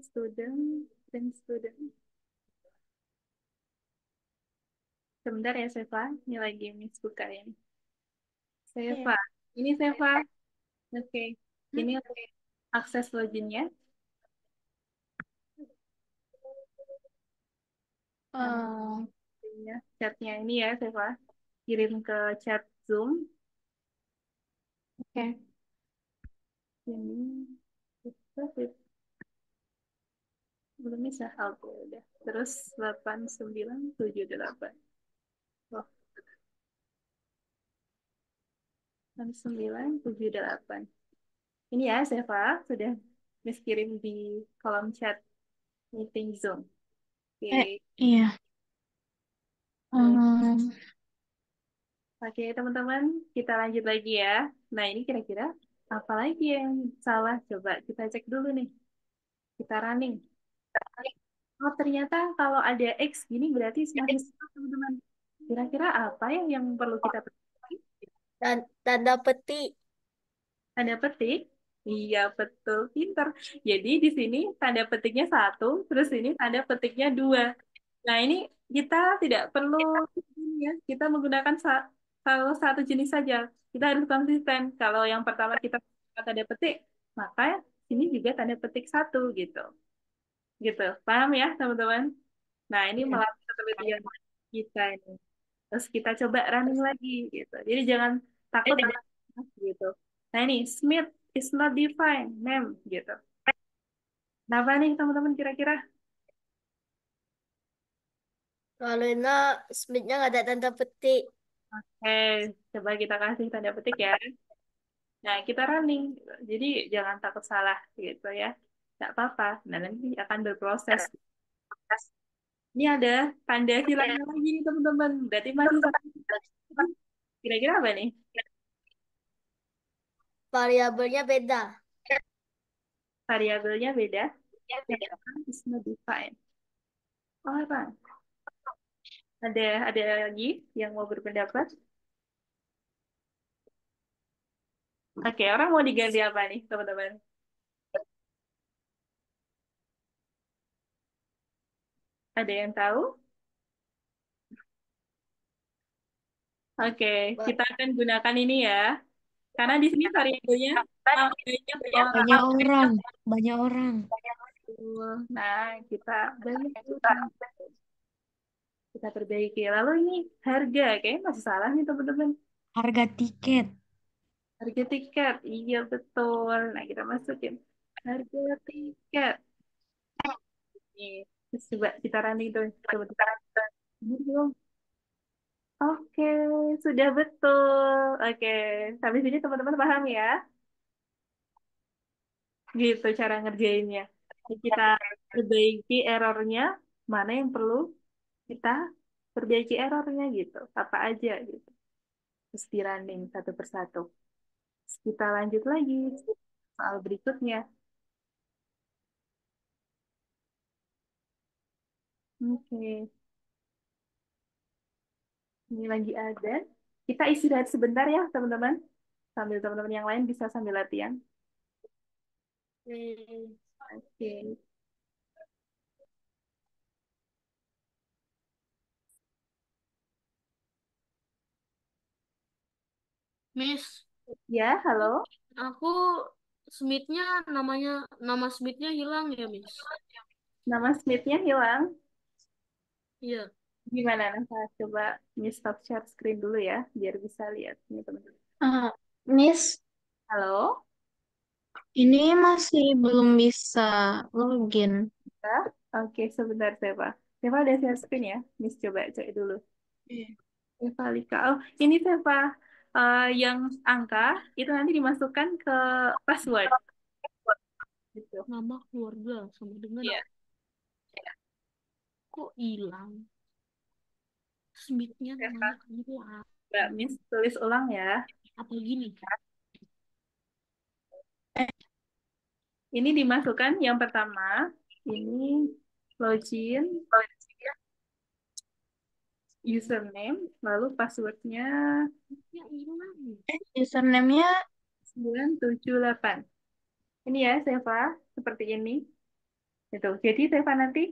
Student. Sebentar ya, Seva. Ini lagi Miss bukain. Seva. Iya. Ini Seva. Oke. Hmm? Ini untuk akses loginnya. Nah, Eh, chatnya ini ya, Seva. Kirim ke chat Zoom. oke. Ini. Belum bisa. Oke, udah. Terus 8978. Oh, 8978. Ini ya, Seva. Sudah Miss kirim di kolom chat meeting Zoom. Oke. Iya. Baik. Hmm, Oke, teman-teman, kita lanjut lagi ya. Nah, ini kira-kira apa lagi yang salah? Coba kita cek dulu nih. Kita running. Oh, ternyata kalau ada X gini berarti masih salah, teman-teman. Kira-kira apa ya yang perlu kita perbaiki? Dan tanda petik. Tanda petik? Iya, betul. Pinter. Jadi di sini tanda petiknya satu, terus ini tanda petiknya dua. Nah, ini kita tidak perlu ini ya. Kita menggunakan kalau satu jenis saja. Kita harus konsisten. Kalau yang pertama kita menggunakan tanda petik, maka ini juga tanda petik satu gitu. Gitu. Paham ya, teman-teman? Nah, ini melatih ketelitian kita ini. Terus kita coba running lagi gitu. Jadi jangan takut gitu. Nah, ini Smith is not defined name gitu. Kenapa nih, teman-teman kira-kira? Kalau ini Smithnya nggak ada tanda petik. Coba kita kasih tanda petik ya. Nah, kita running. Jadi jangan takut salah gitu ya. Nggak apa-apa. Nah, nanti akan berproses. Ini ada tanda hilangnya lagi nih, teman-teman. Berarti masih satu. Kira-kira apa nih? variabelnya beda. Variabelnya beda. Yang orang is not defined. Orang. Ada lagi yang mau berpendapat? Oke, orang mau diganti apa nih, teman-teman? Ada yang tahu? Oke, Ba- kita akan gunakan ini ya. Karena di sini variabelnya banyak orang. Banyak orang. Banyak orang. Nah, kita banyak orang. Kita perbaiki. Lalu ini harga, kayaknya masih salah nih teman-teman. Harga tiket. Harga tiket, iya betul. Nah, kita masukin harga tiket. Nih, terus coba kita running tuh. Coba kita running belum? Oke, sudah betul. Oke, sampai sini teman-teman paham ya? Gitu cara ngerjainnya. Jadi kita perbaiki errornya, mana yang perlu kita perbaiki errornya gitu. Apa aja gitu. Terus di running satu persatu. Terus kita lanjut lagi soal berikutnya. Oke, ini lagi ada. Kita istirahat sebentar ya teman-teman. Sambil teman-teman yang lain bisa sambil latihan. Hmm. Oke. Miss, Ya, halo. aku Smith-nya nama Smith-nya hilang ya, Miss. Nama Smith-nya hilang. Iya. Gimana, Nasa? Coba stop share screen dulu ya, biar bisa lihat nih teman-teman. Miss, Halo? ini masih belum bisa login. Ya? Oke, sebentar, Seva. Seva udah share screen ya? Miss coba cek dulu. Iya. Seva Lika. Oh, ini Seva. Yang angka itu nanti dimasukkan ke password. Gitu. Nama keluarga sama dengan Iya. kok hilang. Smith-nya Seva. namanya hilang. Mbak Miss tulis ulang ya. Apa gini? Ini dimasukkan yang pertama. Ini login, username, lalu passwordnya Ya hilang. Username-nya 978. Ini ya, Seva. Seperti ini. Itu. Jadi, Seva nanti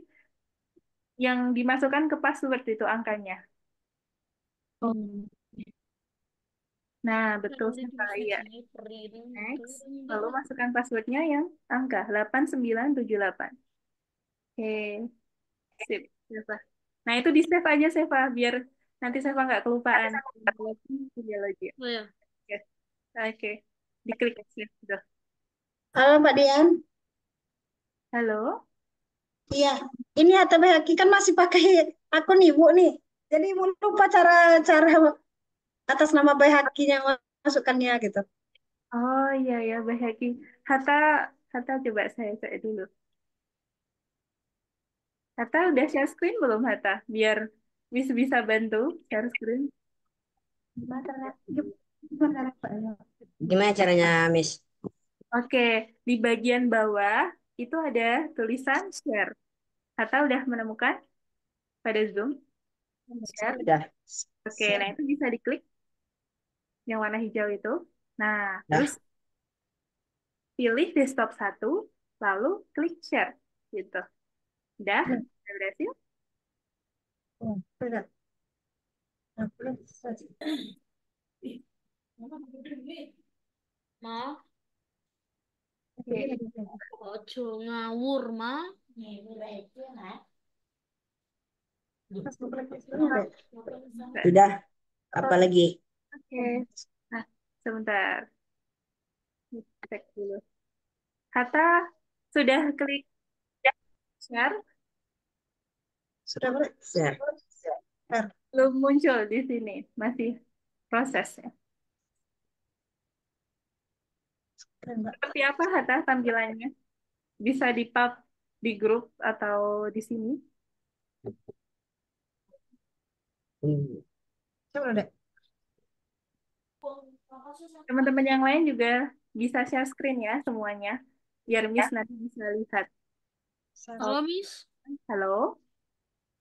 yang dimasukkan ke password itu angkanya. oh, Nah, Nah, betul nanti Seva. tulisnya Iya. Jeffrey dan itu Next. enggak Lalu lah. masukkan passwordnya yang angka 8978. Oke, sip. Seva. Nah, itu di save aja, Seva. Biar nanti Seva nggak kelupaan. Sudah lagi. Oh ya. Oke. Oke. Diklik save. Sudah. Halo Mbak Dian. Halo. Iya, ini HTBHQ kan masih pakai akun Ibu nih. Jadi Ibu lupa cara cara atas nama BHQ-nya masukkannya gitu. Oh iya ya, Mbak Haki. Hatta, Hatta coba saya cek dulu. Hatta udah share screen belum Hatta? Biar bisa bantu share screen. Gimana caranya? Gimana caranya? Gimana caranya, Miss? Oke, di bagian bawah itu ada tulisan share. Hatta udah menemukan pada Zoom share. Udah. Oke, nah itu bisa diklik yang warna hijau itu. Nah, terus Dah. pilih desktop satu, lalu klik share gitu. Udah? Udah berhasil? Oh, sudah. Nah, belum. Ma, Oke. ojo ngawur, Ma. Sudah. Apa lagi? Oke. Nah, sebentar. Cek dulu. Kata sudah klik share, Sudah boleh? Share. Share. belum muncul di sini. Masih prosesnya. Keren, Mbak. Seperti apa Hatta tampilannya? Bisa di pub di grup atau di sini? Hmm. Coba deh. Teman-teman yang lain juga bisa share screen ya semuanya, biar Miss nanti bisa lihat. Oh, Halo, Miss. halo,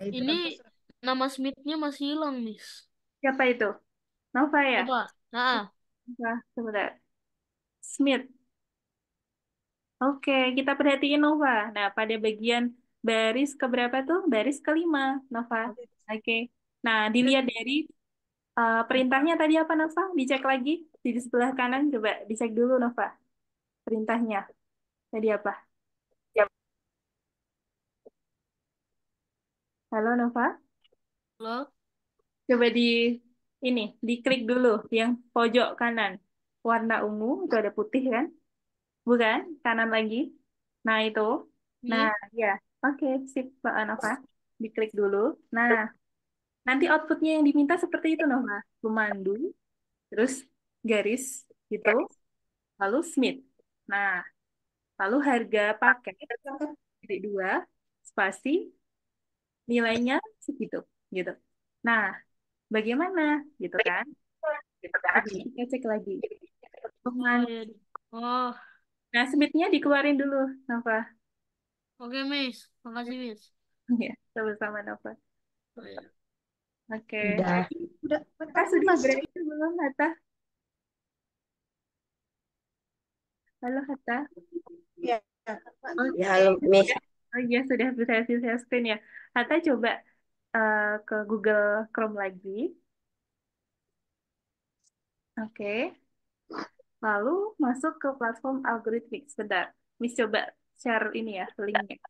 Ini nama Smith-nya masih hilang, Miss. siapa itu? Nova ya? Coba. Nah, Nova, sebentar. Smith. Oke, kita perhatiin Nova. Nah, pada bagian baris keberapa tuh? Baris kelima, Nova. Oke. Nah, dilihat dari perintahnya tadi apa, Nova? Dicek lagi di sebelah kanan. Coba dicek dulu, Nova. Perintahnya tadi apa? Halo, Nova. halo. Coba ini, diklik dulu yang pojok kanan. Warna ungu, itu ada putih kan? Bukan? Kanan lagi. Nah, itu. Nah, Ini. ya. Oke, sip, Mbak Nova. Diklik dulu. Nah, nanti outputnya yang diminta seperti itu, Nova. Pemandu, terus garis gitu, lalu Smith. Nah, lalu harga paket, titik dua, spasi, nilainya segitu, gitu. Nah, bagaimana, gitu kan? Coba kita cek lagi. Oh, Pemandu. iya. Oh, Nah, Smith-nya dikeluarin dulu, Nova. oke, Miss. Makasih, Miss. Ya, sama-sama, Nova. Oh, iya. Oke. Udah. Udah, Kak sudah Mas. berani belum, Hatta? Halo, Hatta. Ya. Oh, Ya, halo, Miss. oh iya, sudah bisa share screen ya. Hatta coba ke Google Chrome lagi. Oke. Lalu masuk ke platform algoritmik. Sebentar. Miss coba share ini ya, linknya.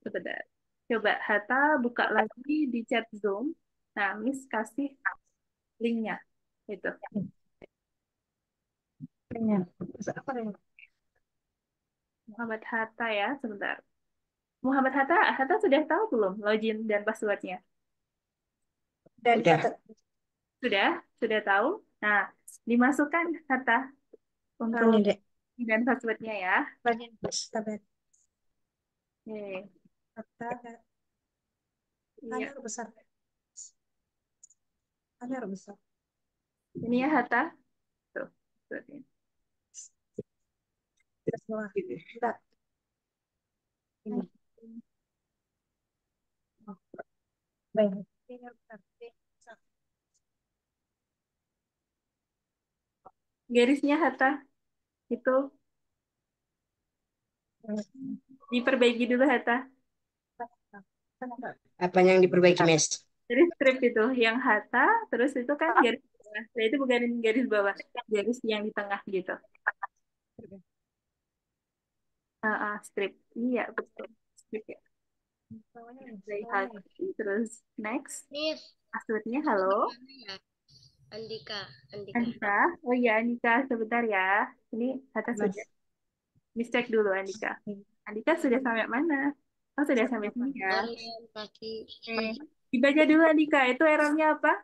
Sebentar. Coba Hatta buka lagi di chat Zoom. Nah, Miss kasih linknya. Itu. Muhammad Hatta ya, sebentar. Muhammad Hatta, Hatta sudah tahu belum login dan passwordnya? Udah. Sudah? Sudah tahu? Nah, dimasukkan Hatta untuk Ini deh. login dan passwordnya ya. Bagian Mas, tabet. Oke. Kata, Iya. harus besar. Harus besar. Ini ya Hatta. Tuh. Passwordnya. Terus bawah. Udah. Ini. Oh, baik. Ini harus besar. Besar. Garisnya Hatta. Itu diperbaiki dulu Hatta. Apa yang diperbaiki, Miss? Dari strip itu yang Hatta, terus itu kan garis bawah. Nah, itu bukan garis bawah, garis yang di tengah gitu. Strip. Iya, betul. Strip ya. Play hard. Terus next. Miss, Passwordnya itu halo. gimana ya? Andika, Andika. Andika. Oh iya, Andika. Sebentar ya. Ini Hatta Mas. sudah. Miss cek dulu Andika. Andika sudah sampai mana? Oh, sudah sampai sini ya. Orientasi. Oke. Dibaca dulu Andika. Itu errornya apa?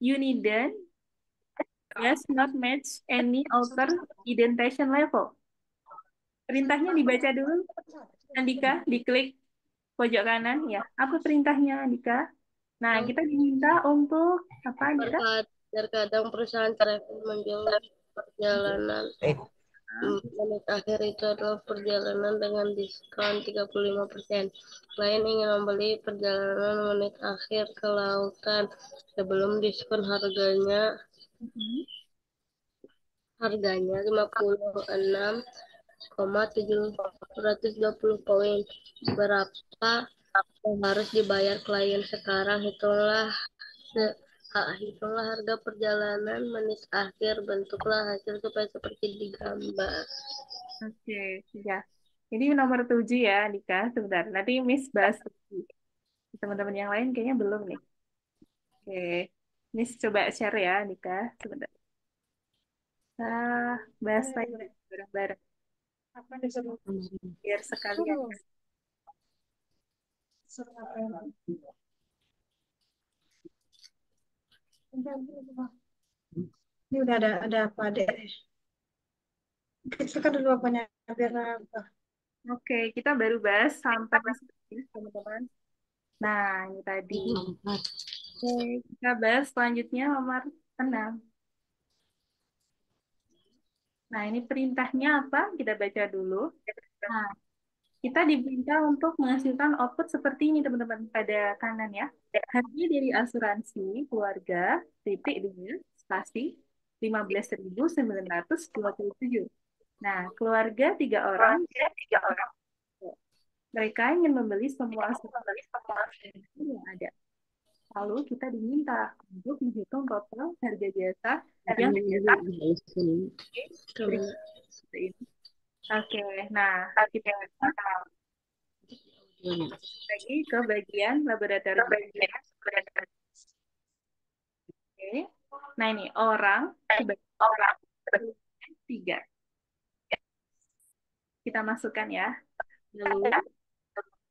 Uniden does not match any alter indentation level. Perintahnya dibaca dulu, Andika, diklik pojok kanan ya. Apa perintahnya, Andika? Nah, kita diminta untuk apa, Andika? Terkadang perusahaan travel menjual perjalanan menit akhir itu adalah perjalanan dengan diskon 35%. Klien ingin membeli perjalanan menit akhir ke lautan sebelum diskon harganya 56,720 poin. Berapa yang harus dibayar klien sekarang? Hitunglah harga perjalanan menit akhir, bentuklah hasil supaya seperti di gambar. Oke, ya. Ini nomor 7 ya, Andika. Sebentar, nanti Miss bahas lagi. Teman-teman yang lain kayaknya belum nih. Oke, Miss coba share ya, Andika. Sebentar. Bahas lagi bareng-bareng. Apa disuruh? Biar sekalian. Suruh apa ya? Ini udah ada apa deh? Kita kan dulu apanya biar apa? Oke, kita baru bahas sampai di sini, teman-teman. Nah, ini tadi. Oke, kita bahas selanjutnya nomor 6. Nah, ini perintahnya apa? Kita baca dulu. Nah, kita diminta untuk menghasilkan output seperti ini, teman-teman. Pada kanan ya. Harga dari asuransi keluarga, titik dulu, spasi, 15.927. Nah, keluarga 3 orang, mereka ingin membeli semua asuransi yang ada. Lalu kita diminta untuk menghitung total harga jasa yang seperti ini. Oke, nah kita lagi ke bagian laboratorium. Oke. Nah ini orang sebagai orang 3. Kita masukkan ya. Lalu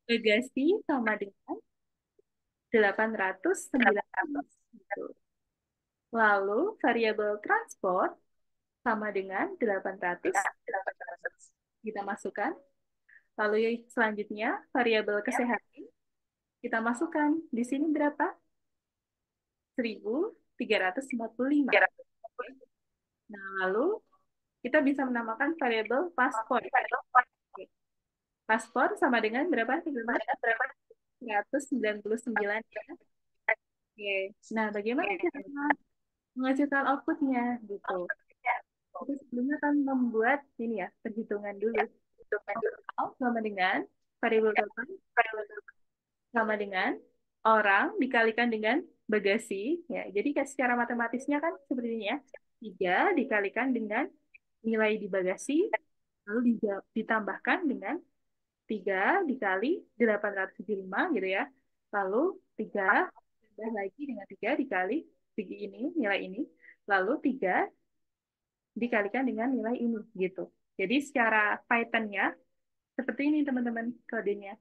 bagasi sama dengan 890. Lalu variabel transport sama dengan 800. Kita masukkan. Lalu selanjutnya variabel kesehatan kita masukkan. Di sini berapa? 1.345. Nah, lalu kita bisa menamakan variabel paspor. Paspor sama dengan berapa? 199 ya. Oke. Nah, bagaimana cara menghasilkan outputnya gitu? Kita sebelumnya akan membuat ini ya, perhitungan dulu. Total sama dengan variabel total sama dengan orang dikalikan dengan bagasi ya. Jadi secara matematisnya kan seperti ini ya. 3 dikalikan dengan nilai di bagasi lalu ditambahkan dengan 3 dikali 875 gitu ya. Lalu 3 tambah lagi dengan 3 dikali ini nilai ini. Lalu 3 dikalikan dengan nilai ini gitu. Jadi secara Python-nya seperti ini teman-teman kodenya.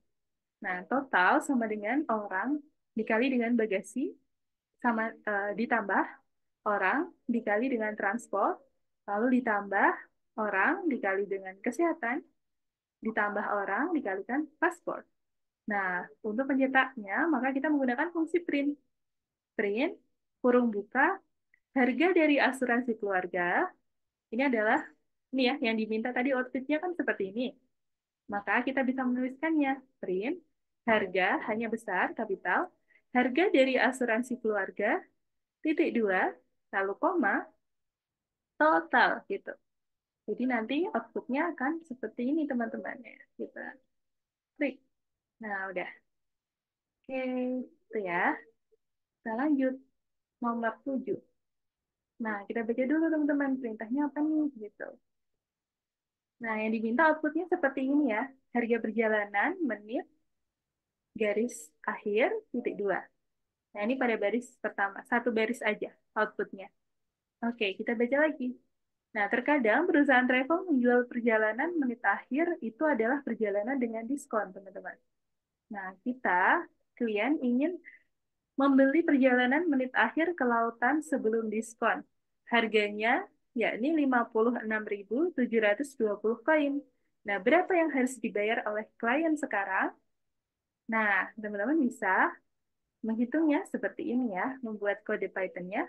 Nah, total sama dengan orang dikali dengan bagasi sama ditambah orang dikali dengan transport, lalu ditambah orang dikali dengan kesehatan, ditambah orang dikalikan paspor. Nah, untuk pencetaknya, maka kita menggunakan fungsi print. Print, kurung buka, harga dari asuransi keluarga, ini adalah, ini ya, yang diminta tadi outputnya kan seperti ini. Maka kita bisa menuliskannya, print, harga hanya besar, kapital, harga dari asuransi keluarga, titik 2, lalu koma, total, gitu. Jadi nanti outputnya akan seperti ini teman-teman ya. Kita klik. Nah, udah. Oke, itu ya. Kita lanjut. Nomor 7. Nah, kita baca dulu teman-teman. Perintahnya apa nih? Gitu. Nah, yang diminta outputnya seperti ini ya. Harga perjalanan, menit, garis akhir, titik 2. Nah, ini pada baris pertama. Satu baris aja outputnya. Oke, kita baca lagi. Nah, terkadang perusahaan travel menjual perjalanan menit akhir itu adalah perjalanan dengan diskon, teman-teman. Nah, klien ingin membeli perjalanan menit akhir ke lautan sebelum diskon. Harganya yakni 56.720 koin. Nah, berapa yang harus dibayar oleh klien sekarang? Nah, teman-teman bisa menghitungnya seperti ini ya, membuat kode Python-nya.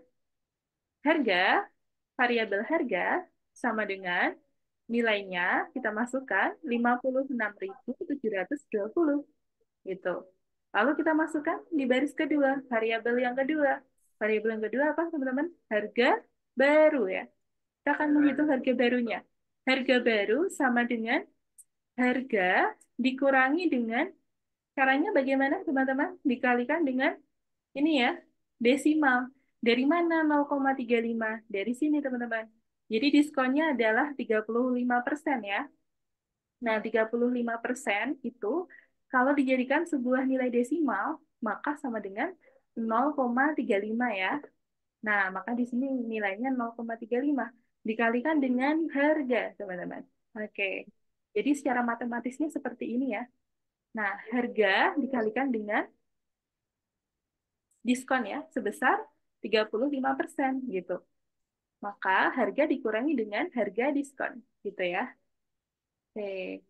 Harga, variabel harga sama dengan nilainya kita masukkan 56.720 gitu. Lalu kita masukkan di baris kedua, variabel yang kedua. Variabel yang kedua apa, teman-teman? Harga baru ya. Kita akan menghitung harga barunya. Harga baru sama dengan harga dikurangi dengan, caranya bagaimana, teman-teman? Dikalikan dengan ini ya, desimal. Dari mana 0,35? Dari sini, teman-teman. Jadi diskonnya adalah 35% ya. Nah, 35% itu kalau dijadikan sebuah nilai desimal, maka sama dengan 0,35 ya. Nah, maka di sini nilainya 0,35 dikalikan dengan harga, teman-teman. Oke. Jadi secara matematisnya seperti ini ya. Nah, harga dikalikan dengan diskon ya, sebesar 35% gitu. Maka harga dikurangi dengan harga diskon, gitu ya. Oke.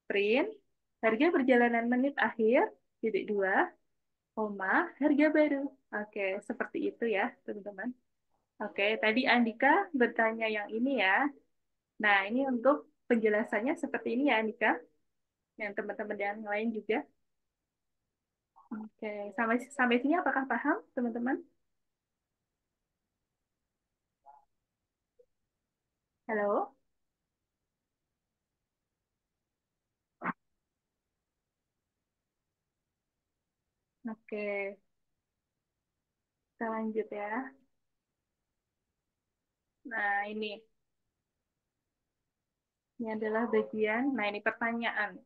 Print, harga perjalanan menit akhir, titik 2, koma, harga baru. Oke, seperti itu ya, teman-teman. Oke, tadi Andika bertanya yang ini ya. Nah, ini untuk penjelasannya seperti ini ya, Anika. Yang teman-teman yang lain juga. Oke, sampai sini apakah paham, teman-teman? Halo? Oke, kita lanjut ya. Nah, ini adalah bagian, nah ini pertanyaan.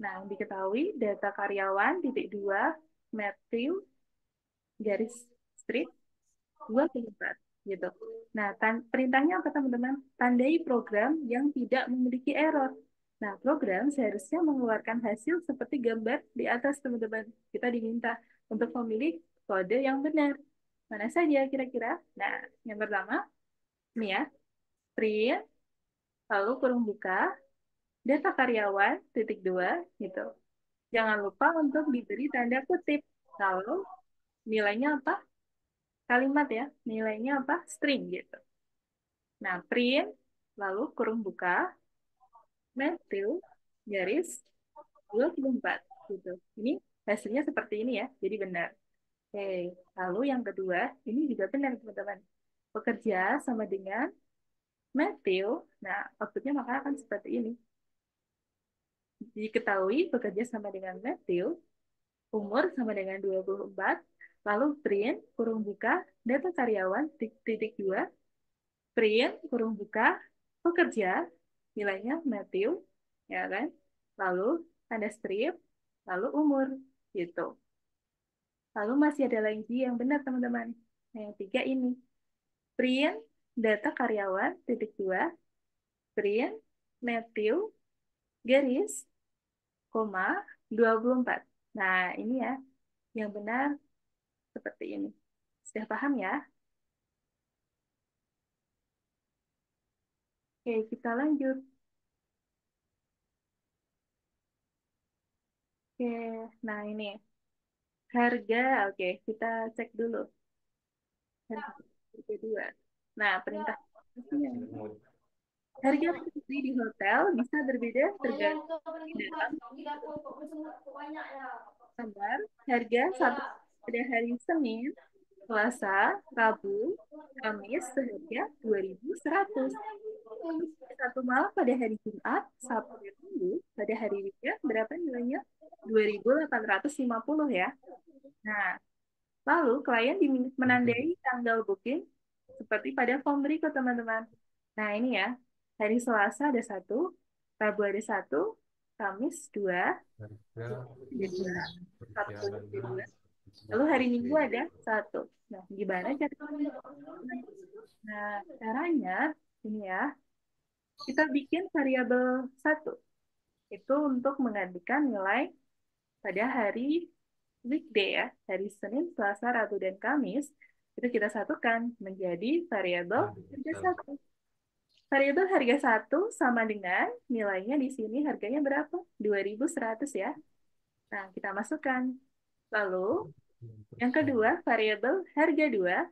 Nah, diketahui data karyawan titik dua Matthew garis strip 24 gitu. Nah, perintahnya apa teman-teman? Tandai program yang tidak memiliki error. Nah, program seharusnya mengeluarkan hasil seperti gambar di atas teman-teman. Kita diminta untuk memilih kode yang benar. Mana saja kira-kira? Nah, yang pertama, ini ya, print, lalu kurung buka, data karyawan, titik dua, gitu. Jangan lupa untuk diberi tanda kutip. Kalau nilainya apa? Kalimat ya, nilainya apa? String gitu. Nah, print, lalu kurung buka, Matthew, garis 24 gitu. Ini hasilnya seperti ini ya, jadi benar. Oke, lalu yang kedua, ini juga benar teman-teman. Pekerja sama dengan Matthew, nah outputnya maka akan seperti ini. Diketahui bekerja sama dengan Matthew, umur sama dengan 24, lalu print, kurung buka, data karyawan, titik dua, print, kurung buka, pekerja, nilainya Matthew, ya kan? Lalu tanda strip, lalu umur, gitu. Lalu masih ada lagi yang benar, teman-teman. Nah, yang tiga ini. Print, data karyawan, titik dua, print, Matthew, garis, koma, 24. Nah, ini ya, yang benar seperti ini. Sudah paham ya? Oke, kita lanjut. Oke, nah ini. Harga, oke, kita cek dulu. Harga dua. Nah, perintah harga properti di hotel bisa berbeda tergantung dalam gambar. Harga satu pada hari Senin, Selasa, Rabu, Kamis seharga 2.100. Satu malam pada hari Jumat, Sabtu dan Minggu pada hari weekend berapa nilainya? 2.850 ya. Nah, lalu klien menandai tanggal booking seperti pada form berikut teman-teman. Nah ini ya, hari Selasa ada satu, Rabu ada satu, Kamis dua, ada dua, Sabtu ada dua, lalu hari Minggu ada satu. Nah gimana caranya? Nah caranya ini ya, kita bikin variabel satu itu untuk menggantikan nilai pada hari weekday ya, hari Senin, Selasa, Rabu, dan Kamis, itu kita satukan menjadi variabel harga satu. Variabel harga satu sama dengan nilainya di sini harganya berapa? 2.100 ya. Nah, kita masukkan. Lalu, yang kedua, variabel harga 2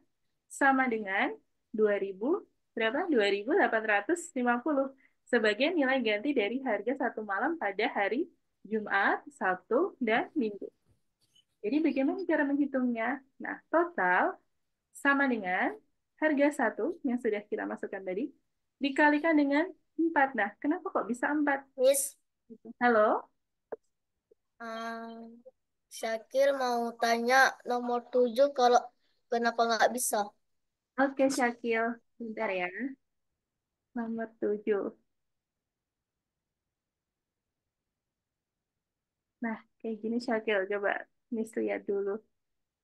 sama dengan 2.000 berapa? 2.850 sebagai nilai ganti dari harga satu malam pada hari Jumat, Sabtu, dan Minggu. Jadi bagaimana cara menghitungnya? Nah, total sama dengan harga satu yang sudah kita masukkan tadi, dikalikan dengan 4. Nah, kenapa kok bisa 4? Miss, Halo? Syakir mau tanya nomor 7 kalau kenapa nggak bisa? Oke, Syakil. Bentar ya. Nomor 7. Nah, kayak gini Syakil. Coba Miss lihat dulu.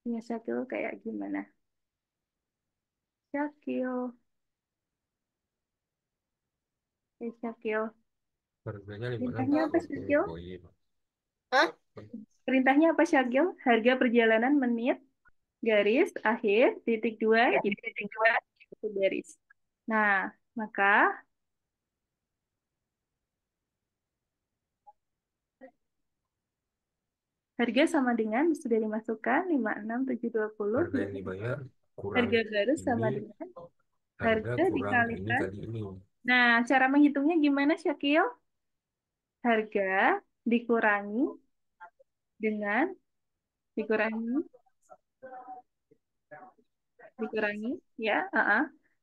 Ini Syakil kayak gimana? Syakil. Syakil. Perintahnya apa, Syakil? Hah? Perintahnya apa, Syakil? Harga perjalanan menit, garis, akhir, titik dua, titik dua, itu garis. Nah, maka harga sama dengan sudah dimasukkan 56.720. Harga yang dibayar kurang Harga baru sama ini, dengan harga harga kurang ini dikalikan tadi ini. Nah, cara menghitungnya gimana, Syakil? Harga dikurangi dengan dikurangi dikurangi ya,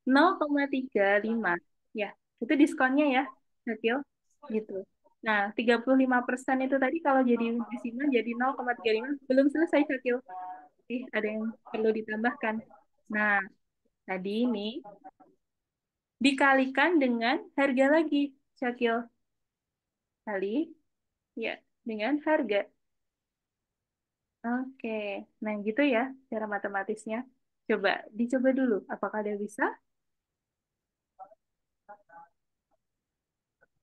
0,35 ya. Itu diskonnya ya, Syakil. Gitu. Nah, 35% itu tadi kalau jadi desimal jadi 0,35 belum selesai, Syakil. Ada yang perlu ditambahkan. Nah, tadi ini dikalikan dengan harga lagi, Syakil. Kali ya dengan harga. Oke, nah gitu ya cara matematisnya. Coba dicoba dulu, apakah ada bisa?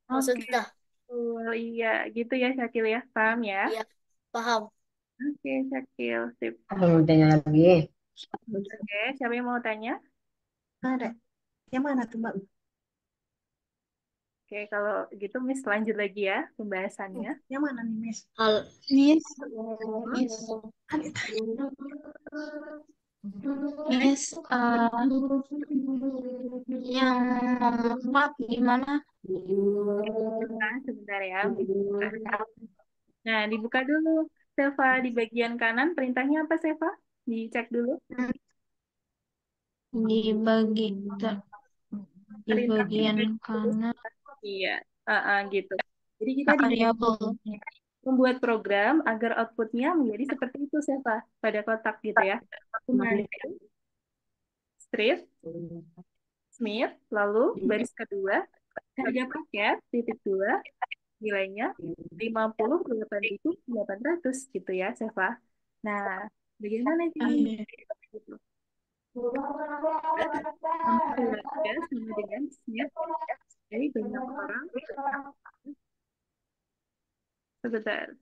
Oh, Oke, sudah. oh, iya gitu ya Syakil ya, paham ya? Iya, paham. Oke, Syakil, sip. Apa mau tanya lagi? Oke, siapa yang mau tanya? Ada. Yang mana tuh, Mbak? Oke, kalau gitu Miss lanjut lagi ya pembahasannya. Yang mana nih, Miss? Hal Miss, Hah? Miss, Kan itu. Miss, yang nomor 4 gimana? Nah, sebentar ya. Nah, dibuka dulu. Seva di bagian kanan, perintahnya apa, Seva? Dicek dulu. Dibagi di Perintahnya bagian dibagi dulu. kanan Iya, gitu. Jadi kita variabel. membuat program agar outputnya menjadi seperti itu, Seva. Pada kotak gitu ya. Pemandu, strip, Smith, lalu baris kedua, harga paket, titik dua, nilainya 58.800 gitu ya, Seva. Nah, bagaimana ini? Gitu. Sama keluarga sama dengan Smith. Jadi banyak orang. Sebentar.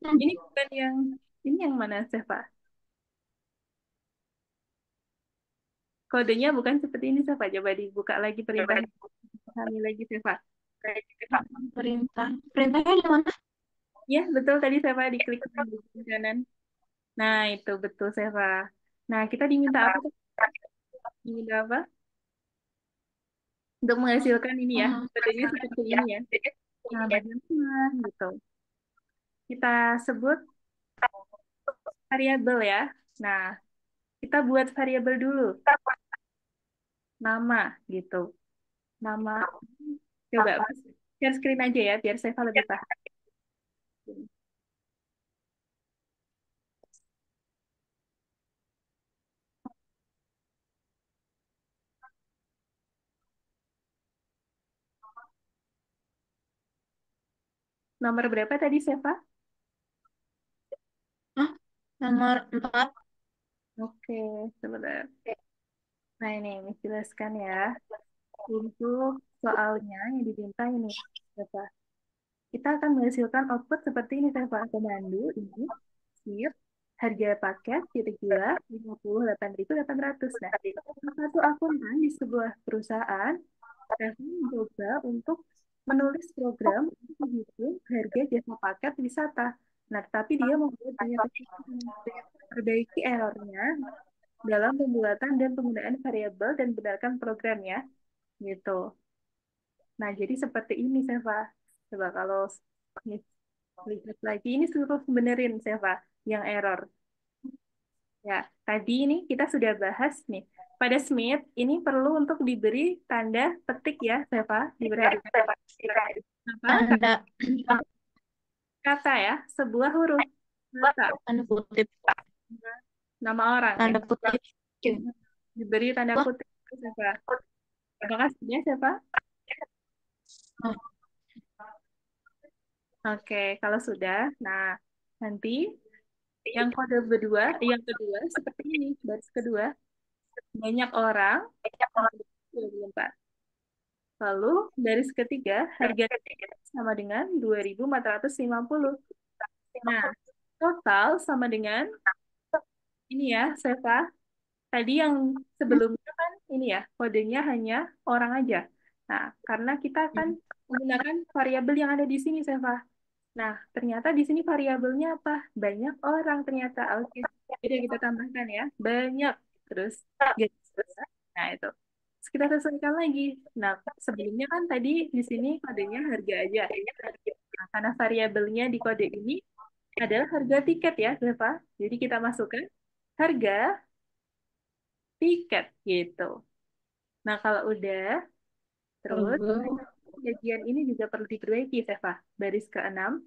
Ini bukan yang ini yang mana, Seva? Kodenya bukan seperti ini, Seva. Coba dibuka lagi perintahnya. Pahami lagi, Seva. Perintahnya di mana? Ya, betul tadi Seva diklik di kanan. Nah, itu betul, Seva. Nah, kita diminta apa tuh? Diminta apa? Untuk menghasilkan ini ya. Kodenya seperti ini ya. Nah, bagaimana gitu. Kita sebut variabel ya. Nah, kita buat variabel dulu. Nama gitu. Nama. Coba share screen aja ya, biar Seva lebih paham. Nomor berapa tadi, Seva? Hah? Nomor 4. Oke, sebentar. Nah, ini Miss jelaskan ya. Untuk soalnya yang diminta ini, Seva. Kita akan menghasilkan output seperti ini, Seva. Pemandu ini, sip, harga paket, titik dua, 58.800. Nah, salah satu akuntan di sebuah perusahaan, Seva mencoba untuk menulis program untuk menghitung harga jasa paket wisata. Nah, tapi dia membuat banyak kesalahan. Perbaiki errornya dalam pembuatan dan penggunaan variabel dan benarkan programnya, gitu. Nah, jadi seperti ini, Seva. Coba kalau lihat lagi, ini suruh benerin, Seva, yang error. Ya, tadi ini kita sudah bahas nih. Pada Smith, ini perlu untuk diberi tanda petik ya, Seva. Diberi apa? Tanda Kata ya, sebuah huruf. Kata, tanda kutip. nama orang ya. Tanda kutip. Diberi tanda Wah. kutip, Seva. Apakah sudah, Seva? Oh. Oke, kalau sudah, nah nanti yang kode kedua seperti ini, baris kedua, banyak orang, 24. Lalu baris ketiga, harga sama dengan 2.450. Nah, total sama dengan ini ya, Seva. Tadi yang sebelumnya kan ini ya, kodenya hanya orang aja. Nah, karena kita akan menggunakan variabel yang ada di sini, Seva. Nah, ternyata di sini variabelnya apa? Banyak orang ternyata. Oke, jadi kita tambahkan ya. Banyak terus garis bawah. Nah, itu. Terus kita sesuaikan lagi. Nah, sebelumnya kan tadi di sini kodenya harga aja. Nah, karena variabelnya di kode ini adalah harga tiket ya, Reva. Jadi kita masukkan harga tiket gitu. Nah, kalau udah, terus bagian ini juga perlu diperbaiki, Seva. Baris ke-6,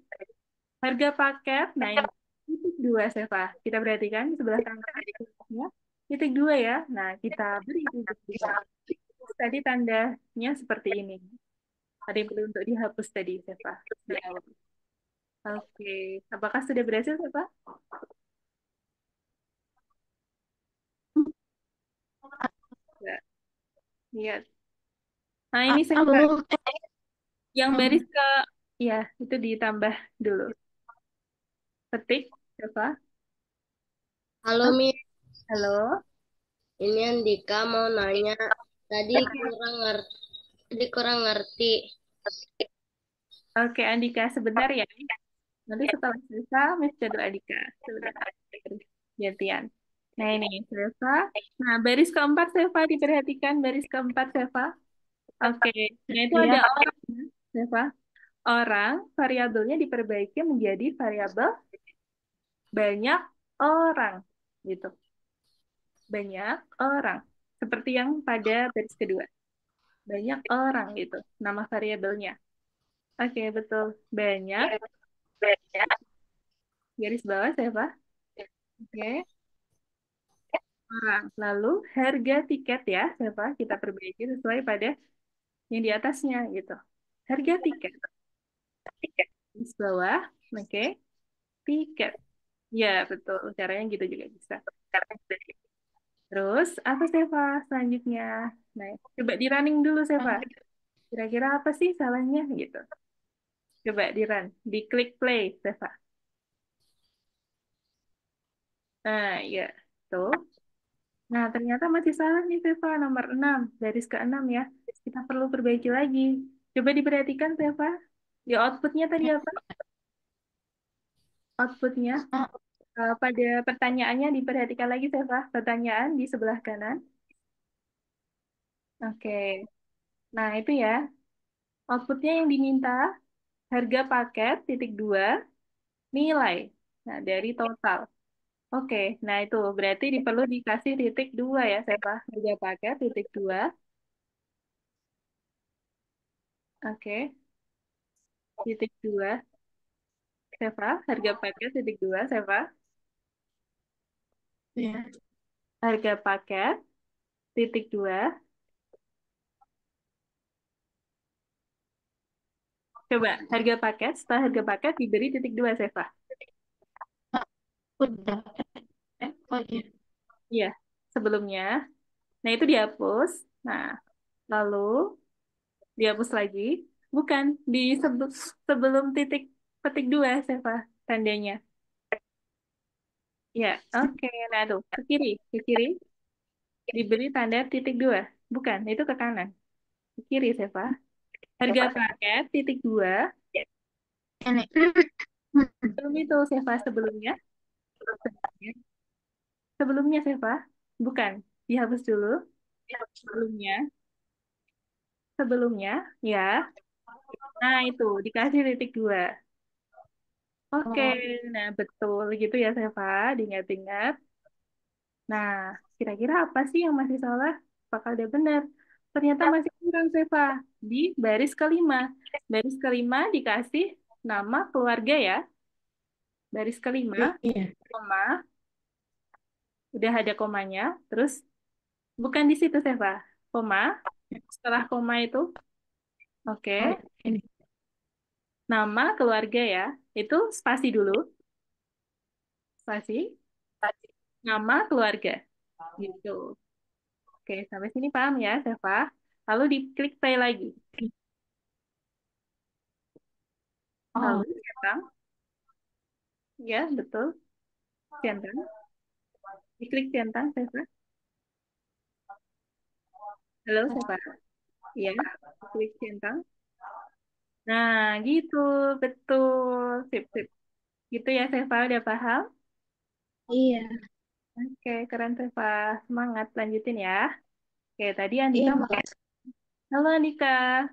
harga paket. Nah, ini titik 2, Seva. Kita perhatikan di sebelah kanan, ya. Titik 2 ya. Nah, kita beri titik 2. Tadi tandanya seperti ini. Ada yang perlu untuk dihapus tadi, Seva, di awal. Oke. Apakah sudah berhasil, Seva? Ya. Lihat. Nah, ini Seva. belum. Yang baris ke, ya, itu ditambah dulu. Ketik, Seva. Halo, Mi. Halo. Ini Andika mau nanya. Tadi kurang ngerti. Oke, Andika, sebentar ya. Nanti setelah selesai, Miss Jadu Andika. Sebentar. Gantian. Nah, ini, Seva. Nah, baris keempat, Seva, diperhatikan. Baris keempat, Seva. Oke. Nah, itu ada orang, Seva. Orang, variabelnya diperbaiki menjadi variabel banyak orang. Gitu. Banyak orang. Seperti yang pada baris kedua. Banyak orang, gitu. Nama variabelnya. Oke, betul. Banyak. Garis bawah, Seva. Oke. Orang. Lalu harga tiket ya, Seva, kita perbaiki sesuai pada yang di atasnya gitu. Harga tiket. Di bawah, oke. Tiket. Ya, betul. Caranya gitu juga bisa. Terus, apa Seva selanjutnya? Nah, coba di running dulu, Seva. Kira-kira apa sih salahnya gitu. Coba di run. Di klik play, Seva. Nah, ya. Tuh. Nah, ternyata masih salah nih, Seva. Nomor 6. Baris ke-6 ya. Kita perlu perbaiki lagi. Coba diperhatikan, Seva. Di outputnya tadi apa? Outputnya. Pada pertanyaannya diperhatikan lagi, Seva. Pertanyaan di sebelah kanan. Oke. Nah, itu ya. Outputnya yang diminta, harga paket, titik 2, nilai. Nah, dari total. Oke. Nah, itu berarti perlu dikasih titik 2 ya, Seva. Harga paket, titik 2. Oke. Titik 2. Seva. Harga paket, titik 2, Seva. Ya. Harga paket, titik 2. Coba, harga paket, setelah harga paket diberi titik 2, Seva. Udah. Oh iya. Iya, sebelumnya. Nah, itu dihapus. Nah, lalu dihapus lagi. Bukan, di sebelum titik petik 2, Seva, tandanya. Ya, oke. Nah, tuh, ke kiri. Ke kiri, diberi tanda titik 2. Bukan, itu ke kanan. Ke kiri, Seva. Harga paket, titik 2. Ini. Sebelum itu, Seva, sebelumnya. Sebelumnya, Seva. Bukan, dihapus dulu. Sebelumnya. Sebelumnya, ya. Nah, itu, dikasih titik 2. Oke, nah betul gitu ya, Seva. Diingat-ingat. Nah, kira-kira apa sih yang masih salah? Apakah udah benar? Ternyata masih kurang, Seva. Di baris kelima. Baris kelima dikasih nama keluarga ya. Baris kelima, Iya. koma. Udah ada komanya. Terus, bukan di situ, Seva. Koma. Setelah koma itu, oke. Ini. Nama keluarga ya. Itu spasi dulu. Spasi. Nama keluarga. Gitu. Oke, sampai sini paham ya, Seva? Lalu diklik play lagi. Lalu Oh, centang. Ya, betul. Centang. Diklik centang, Seva. Halo, Seva. Ya, diklik centang. Nah, gitu. Betul. Sip, sip. Gitu ya, Seva. Udah paham? Iya. Oke, keren Teva. Semangat, lanjutin ya. Oke, tadi Iya, Andika mau... Mbak. Halo Andika,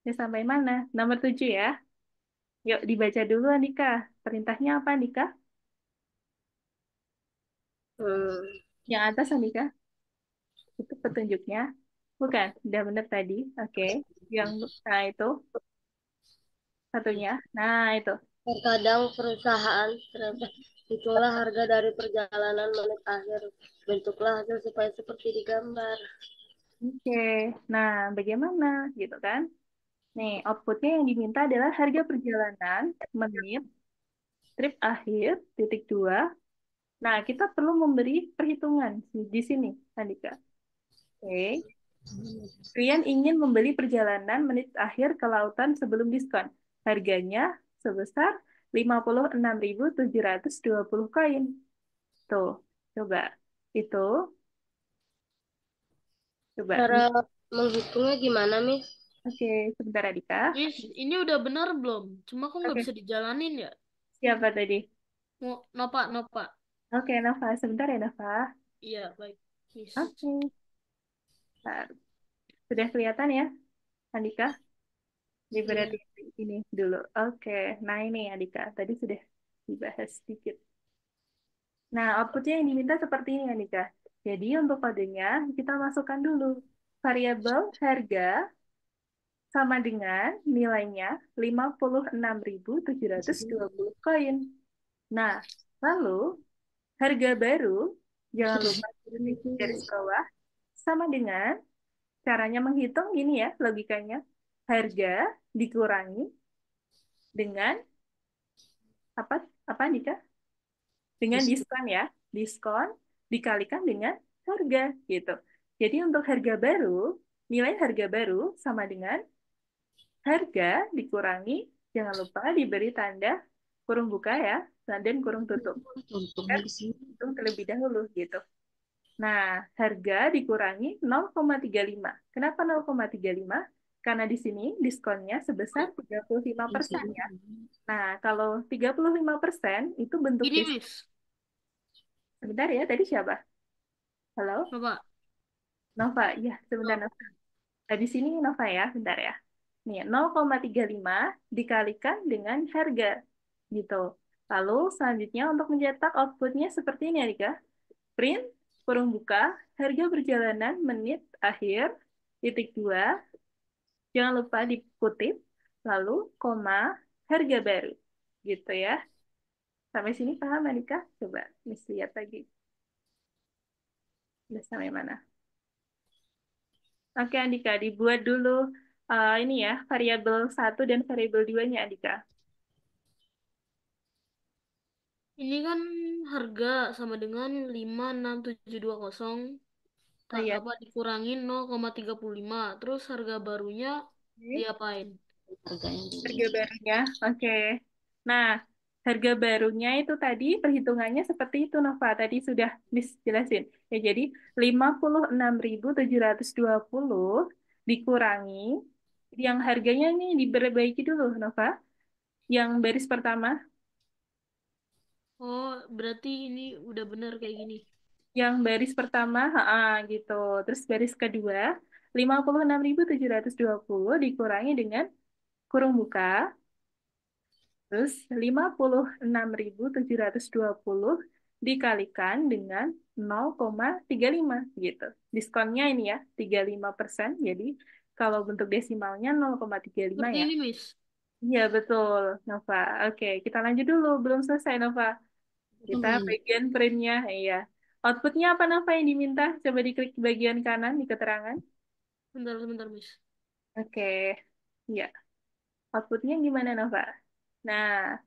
udah sampai mana? Nomor 7 ya. Yuk dibaca dulu Andika. Perintahnya apa Andika? Hmm. Yang atas Andika, itu petunjuknya. Bukan, udah bener tadi. Oke, yang nah itu satunya. Nah itu. Terkadang perusahaan travel itulah harga dari perjalanan menit akhir. Bentuklah hasil supaya seperti di gambar. Oke, nah bagaimana gitu kan? Nih, outputnya yang diminta adalah harga perjalanan, menit, trip akhir, titik dua. Nah, kita perlu memberi perhitungan di sini, Andika. Oke, kalian ingin membeli perjalanan menit akhir ke lautan sebelum diskon. Harganya sebesar 56.720 koin. Tuh, coba. Itu, coba. Cara menghitungnya gimana, Miss? Oke, sebentar Andika. Miss, ini udah benar belum? Cuma kok nggak Oke, bisa dijalanin ya? siapa tadi? Mau Nova, Nova. Oke, Nova. Sebentar ya, Nova. Iya, baik. Miss. Oke. Bentar. Sudah kelihatan ya, Andika? Iya. Berarti ini dulu. Oke, nah ini Andika. Tadi sudah dibahas sedikit. Nah, outputnya yang diminta seperti ini Andika. Jadi untuk kodenya kita masukkan dulu variabel harga sama dengan nilainya 56.720 koin. Nah, lalu harga baru, jangan lupa titik garis bawah, sama dengan caranya menghitung gini ya logikanya. Harga dikurangi dengan apa apa Dika? Dengan diskon ya. Diskon dikalikan dengan harga gitu. Jadi untuk harga baru, nilai harga baru sama dengan harga dikurangi, jangan lupa diberi tanda kurung buka ya, dan kurung tutup. Kan hitung terlebih dahulu gitu. Nah, harga dikurangi 0,35. Kenapa 0,35? Karena di sini diskonnya sebesar 35% ya. Nah, kalau 35% itu bentuk Ini, diskon. Miss. Sebentar ya, tadi siapa? Halo? Nova. Nova. Ya, sebentar Nova. Nah, di sini Nova ya, bentar ya. Nih, 0,35 dikalikan dengan harga. Gitu. Lalu selanjutnya untuk mencetak outputnya seperti ini ya, Rika. Print, kurung buka, harga perjalanan menit akhir, titik dua, jangan lupa dikutip, lalu koma, harga baru. Gitu ya. Sampai sini paham, Rika? Coba, mesti lihat lagi. Udah sampai mana? Oke, Andika, dibuat dulu ini ya, variabel satu dan variabel 2-nya, Andika. Ini kan harga sama dengan 56720 Oh iya, apa dikurangin 0,35. Terus harga barunya oke. diapain? Harga barunya, oke. Nah, harga barunya itu tadi perhitungannya seperti itu, Nova. Tadi sudah Miss jelasin. Ya, jadi 56.720 dikurangi, yang harganya ini diperbaiki dulu, Nova. Yang baris pertama, Oh, berarti ini udah benar kayak gini. gitu. Terus baris kedua, 56.720 dikurangi dengan kurung buka, terus 56.720 dikalikan dengan 0,35 gitu. Diskonnya ini ya, 35%. Jadi kalau bentuk desimalnya 0,35 Seperti ya. ini, Miss. Iya, betul, Nova. Oke, kita lanjut dulu. Belum selesai, Nova. Kita bagian printnya, iya. Outputnya apa, Nova, yang diminta? Coba diklik bagian kanan di keterangan. Bentar, bentar, Miss. Oke, iya. Outputnya gimana, Nova? Nah,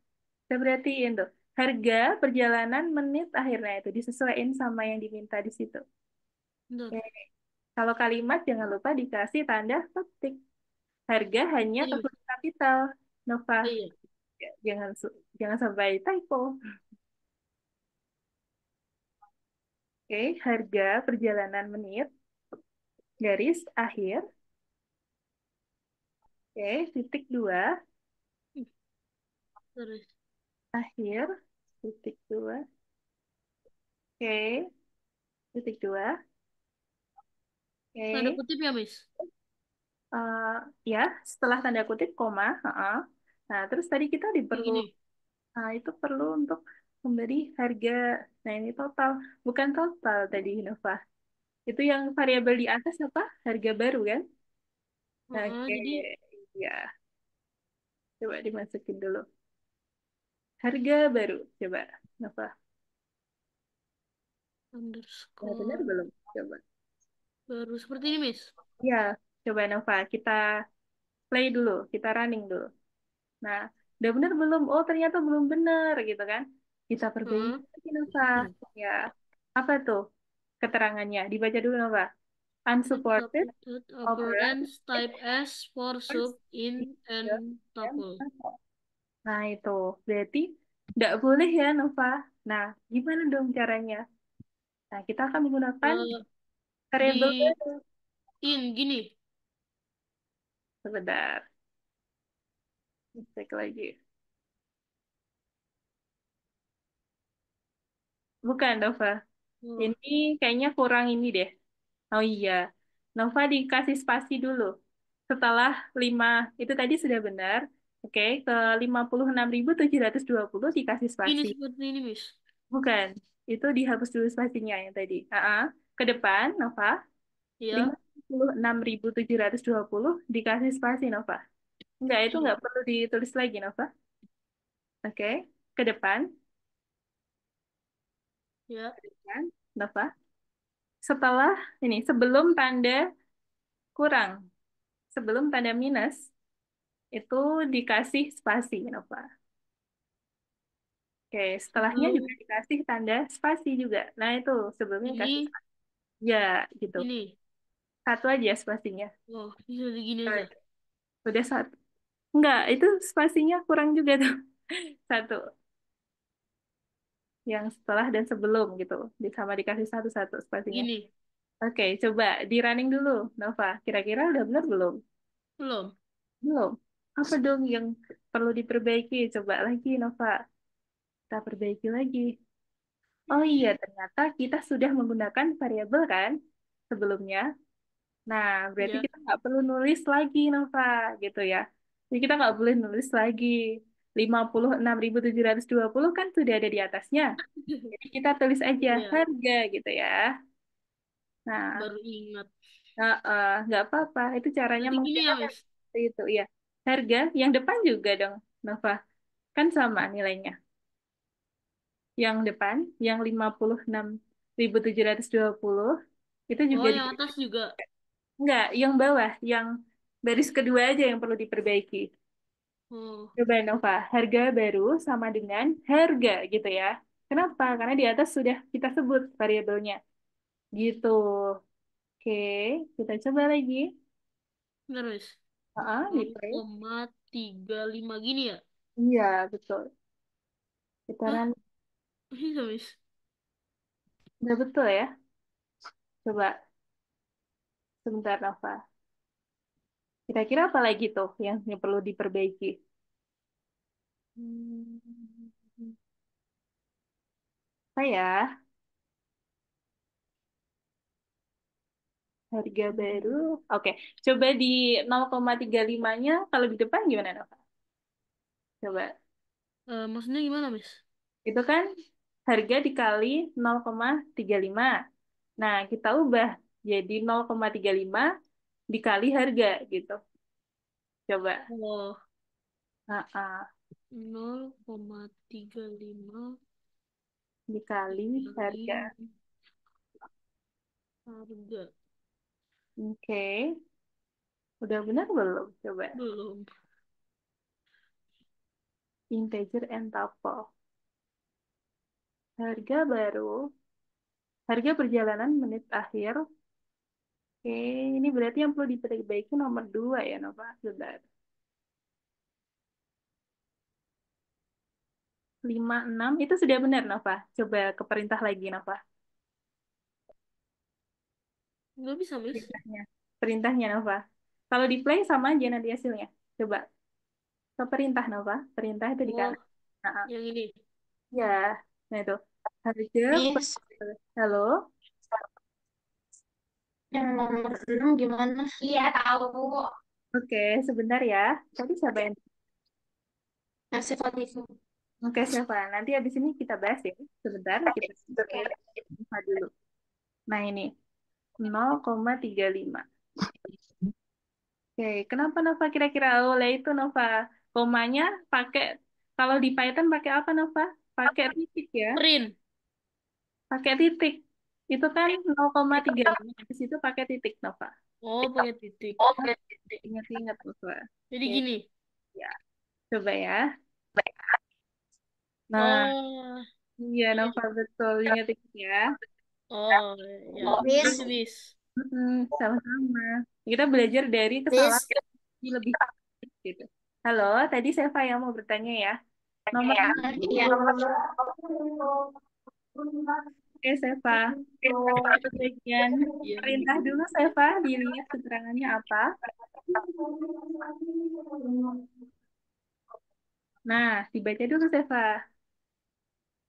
saya perhatiin tuh. Harga perjalanan menit akhirnya itu disesuaikan sama yang diminta di situ. Bentar. Oke. Kalau kalimat jangan lupa dikasih tanda petik. Harga hanya Ini, Miss. tertulis kapital. Nova, Iya. jangan sampai typo. Oke, harga perjalanan menit garis akhir. Oke, titik dua Terus. akhir titik dua. Oke, titik dua. Tanda Oke. kutip ya, Miss? Eh, ya, setelah tanda kutip koma. Nah, terus tadi kita Kayak gini. nah, itu perlu untuk memberi harga. Nah, ini total, bukan total tadi, Nova. Itu yang variabel di atas apa? Harga baru kan? Oke, Jadi ya, coba dimasukin dulu. Harga baru, coba, Nova. Nah, benar underscore belum? Coba. baru seperti ini, Miss. Ya, coba Nova, kita play dulu, kita running dulu. Nah, udah benar belum? Oh, ternyata belum benar gitu kan? Kita perbaiki Heeh. lagi, Nova. Ya, apa tuh keterangannya? Dibaca dulu, Nova. Unsupported Unsupported operand operands type S for sub in and tuple. Nah, itu berarti nggak boleh ya, Nova. Nah, gimana dong caranya? Nah, kita akan menggunakan Eh, variabel di baru. gini. Sebentar, cek lagi. Bukan, Nova. Oh, Ini kayaknya kurang ini deh. Oh iya, Nova dikasih spasi dulu. Setelah 5 itu tadi sudah benar. Oke, ke 56.720 dikasih ini spasi. seperti ini, Miss. Bukan, itu dihapus dulu spasinya yang tadi. Ke depan, Nova, lima Ya, puluh enam ribu tujuh ratus dua puluh dikasih spasi, Nova. Enggak, itu ini. enggak perlu ditulis lagi, Nova. Oke, ke depan, Ya, kan, Nova. Setelah ini, sebelum tanda kurang, sebelum tanda minus, itu dikasih spasi, Nova. Oke, setelahnya juga sebelum dikasih tanda spasi juga. Nah, itu sebelumnya dikasih ini, spasi. Ya, gitu. ini. Satu aja spasinya. Oh, bisa begini aja. Oke, udah satu. Enggak, itu spasinya kurang juga tuh. Satu. Yang setelah dan sebelum gitu. Sama dikasih satu-satu spasinya. Gini, Oke, coba di running dulu, Nova. Kira-kira udah benar belum? belum. Belum. Apa dong yang perlu diperbaiki? Coba lagi, Nova. Kita perbaiki lagi. Oh iya, ternyata kita sudah menggunakan variabel kan sebelumnya. Nah, berarti Ya, kita nggak perlu nulis lagi, Nova, gitu ya. Jadi kita nggak boleh nulis lagi. 56.720 kan sudah ada di atasnya. Jadi kita tulis aja iya. harga gitu ya. Nah, Baru ingat. nggak apa-apa. Itu caranya Berarti gini ya, menggunakan Miss. itu ya. Harga yang depan juga dong, Nova. Kan sama nilainya. Yang depan, yang 56.720 itu Oh, juga yang atas juga. enggak, yang bawah, yang baris kedua aja yang perlu diperbaiki. Oh, Coba Nova, harga baru sama dengan harga gitu ya. Kenapa? Karena di atas sudah kita sebut variabelnya. Gitu. Oke, kita coba lagi. benar, Miss. Di play. 0,35 gini ya? Iya, betul. Hah? Putaran Bisa, Miss. udah betul ya. Coba sebentar Nova. Kira-kira apa lagi tuh yang perlu diperbaiki? Hmm. Saya harga baru. Oke, coba di 0,35-nya kalau di depan gimana Nova? Coba. Maksudnya gimana, Miss? Itu kan harga dikali 0,35. Nah, kita ubah jadi 0,35 dikali harga gitu. Coba. Oh, Nah, 0,35 dikali dikali harga. harga. Oke. Udah benar belum? Coba. Belum. Integer and tuple. Harga baru. Harga perjalanan menit akhir. Oke, ini berarti yang perlu diperbaiki nomor 2 ya, Nova. Sebentar. 56 itu sudah benar, Nova. Coba ke perintah lagi, Nova. Nggak bisa, Miss. Perintahnya. Perintahnya, Nova. Kalau di play sama aja nanti hasilnya. Coba ke perintah, Nova. Perintah itu di Oh, kanan. Nah, yang ini. ya. Nah, itu. Harga Miss, Halo? Yang nomor 6 gimana? Iya, tahu. Oke, sebentar ya. Tadi siapa yang... Kasih itu. Oke, siapa? Nanti habis ini kita bahas ya. Sebentar, kita buka dulu. Nah, ini 0,35. Oke, kenapa Nova kira-kira oleh itu Nova? Komanya pakai, kalau di Python pakai apa Nova? Pakai titik ya. Print. Pakai titik. Itu kan 0,35. Di situ pakai titik Nova. Oh, pakai titik. Ingat-ingat Nova. Jadi Oke, gini. ya. Coba ya. Nah, Oh, iya Nova betul. Ingat-ingat ya. oh, ya. Miss, Gitu, Miss. Sama-sama. Kita belajar dari Miss. kesalahan yang lebih baik gitu. Halo, tadi Seva yang mau bertanya ya. Nomor Iya. Oke, Seva. Satu bagian Iya. perintah dulu, Seva. Dilihat keterangannya apa. Nah, dibaca dulu, Seva.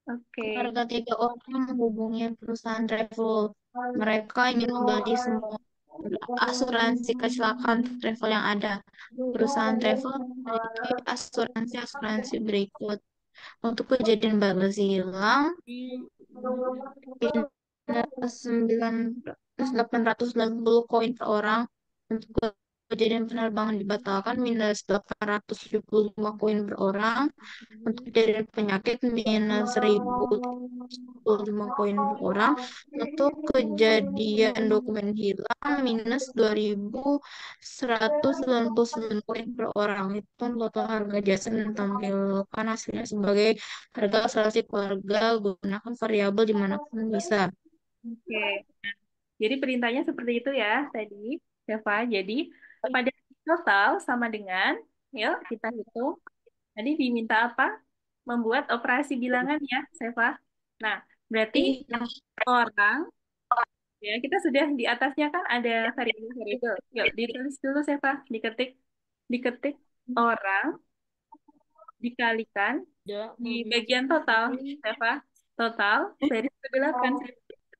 Oke. Warga 3 orang menghubungi perusahaan travel. Mereka ingin membeli semua asuransi kecelakaan travel yang ada. Perusahaan travel memiliki asuransi berikut. Untuk kejadian bagasi hilang, minus 880 koin per orang. Untuk kejadian penerbangan dibatalkan, minus 875 koin per orang. Untuk kejadian penyakit, minus 1075 koin per orang. Untuk kejadian dokumen hilang, minus 2199 koin per orang. Itu total harga jasa dan tampilkan hasilnya sebagai harga asuransi keluarga. Gunakan variabel dimanapun bisa. Oke. Jadi perintahnya seperti itu ya tadi, Seva. Jadi pada total sama dengan, yuk kita hitung. Tadi diminta apa? Membuat operasi bilangan ya, Seva. Nah, berarti Iya. orang, ya kita sudah di atasnya kan ada variabel-variabel. Yuk ditulis dulu, Seva. Diketik orang dikalikan Ya. di bagian total, Seva. Total dari 8.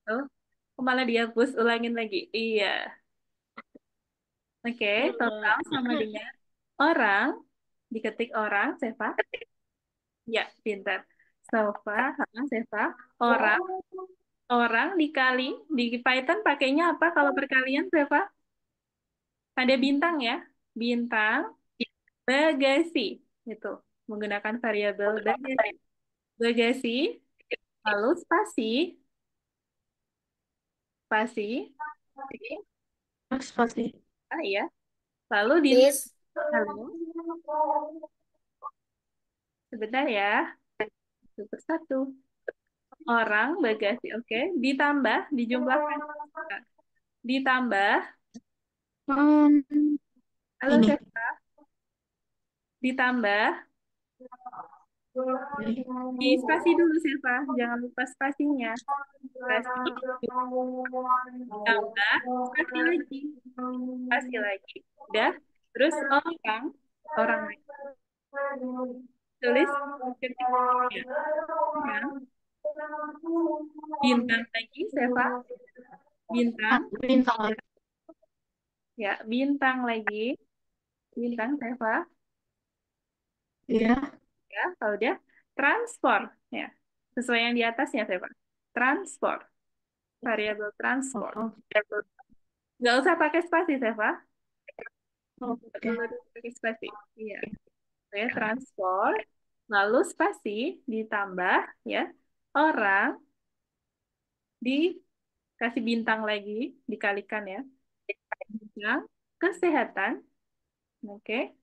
Oh, malah dihapus, ulangin lagi. Iya. Oke, total sama dengan orang, diketik orang, Seva. Ya, pintar. Sofa, Seva. Orang, orang dikali, di Python pakainya apa kalau perkalian, Seva? Ada bintang ya. Bintang, bagasi. Itu, menggunakan variabel bagasi. Bagasi, lalu spasi, spasi, Pasti. ya. Lalu di, Miss, halo, sebentar ya. Satu persatu. Orang, bagasi, oke. Ditambah, dijumlahkan. Ditambah, Hmm, halo ini. Chef, ditambah, di spasi dulu Seva, jangan lupa spasinya. Spasi, tambah, spasi lagi. Udah, terus orang lagi. Tulis, ketik, ya. Orang. Bintang lagi, Seva. Bintang, Bintang. ya, bintang lagi. Bintang, Seva. Iya. Ya, kalau udah transport ya. Sesuai yang di atasnya, Seva. Transport, variabel transport. Oh, Nggak usah pakai spasi, Seva. Nggak oke. perlu pakai spasi. Iya. Oke, transport, lalu spasi ditambah ya. Orang dikasih bintang lagi, dikalikan ya. Bintang, kesehatan. Oke.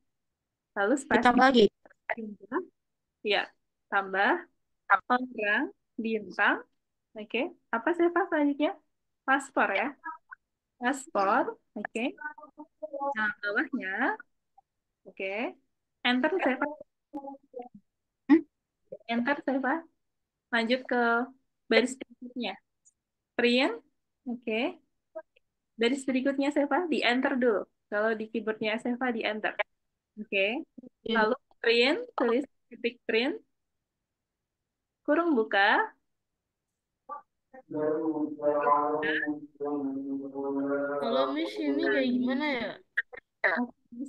Lalu spasi Ditambah lagi. bintang. Ya, tambah orang bintang. Oke. Apa Seva selanjutnya? Paspor ya. Paspor. Oke. Nah, bawahnya. Oke. Enter Seva. Hmm? Enter Seva. Lanjut ke baris berikutnya. Print. Oke. Baris berikutnya Seva di enter dulu. Kalau di keyboardnya Seva di enter. Oke. Iya. Lalu print, tulis ketik print, kurung buka, Kalau Miss ini kayak gimana ya?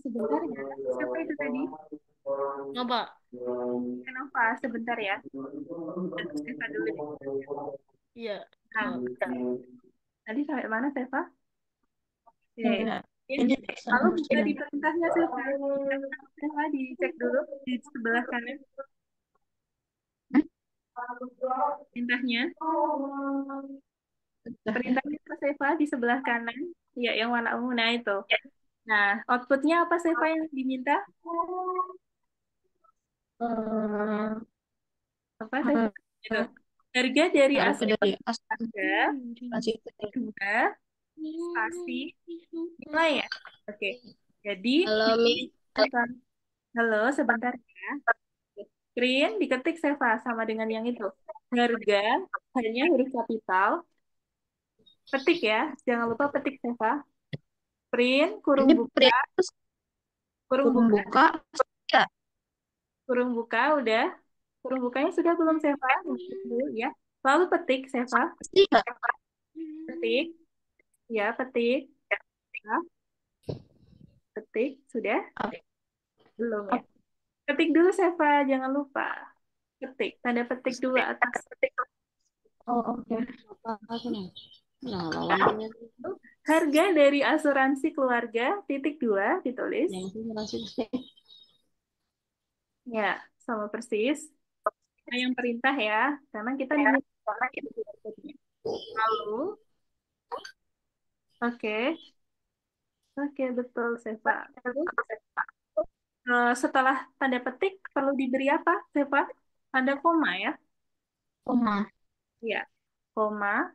Sebentar ya. Siapa itu tadi? Coba. Kenapa? Sebentar ya. Seva dulu nih. Iya. Nah, tadi sampai mana, Seva? Oke. Ya, ini text Lalu sama buka di perintahnya, Seva. Seva dicek dulu di sebelah kanan. Perintahnya. Perintahnya ke Seva di sebelah kanan. Ya, yang warna ungu. Nah, itu. Nah, outputnya apa, Seva, yang diminta? Apa, Seva? Itu. Harga dari harga dari harga asuransi kedua spasi nilai ya. Oke. Jadi Halo, Miss. halo, sebentar ya. Screen diketik Seva sama dengan yang itu. Harga hanya huruf kapital. Petik ya, jangan lupa petik Seva. Print kurung ini buka, print kurung buka, buka ya kurung buka udah. Kurung bukanya sudah belum Seva? Dulu ya. Lalu petik Seva, pasti nggak petik. Ya, petik. Ya, petik sudah? Oke. Belum ya. Ketik dulu Seva, jangan lupa. Ketik, tanda petik dulu atas. Oh, oke. Harga dari asuransi keluarga, titik dua, ditulis. Ya, sama persis. Nah, yang perintah ya, karena kita diminta. Lalu, oke. Oke, betul, Seva. Setelah tanda petik, perlu diberi apa, Seva? Tanda koma ya. Koma. Ya, koma.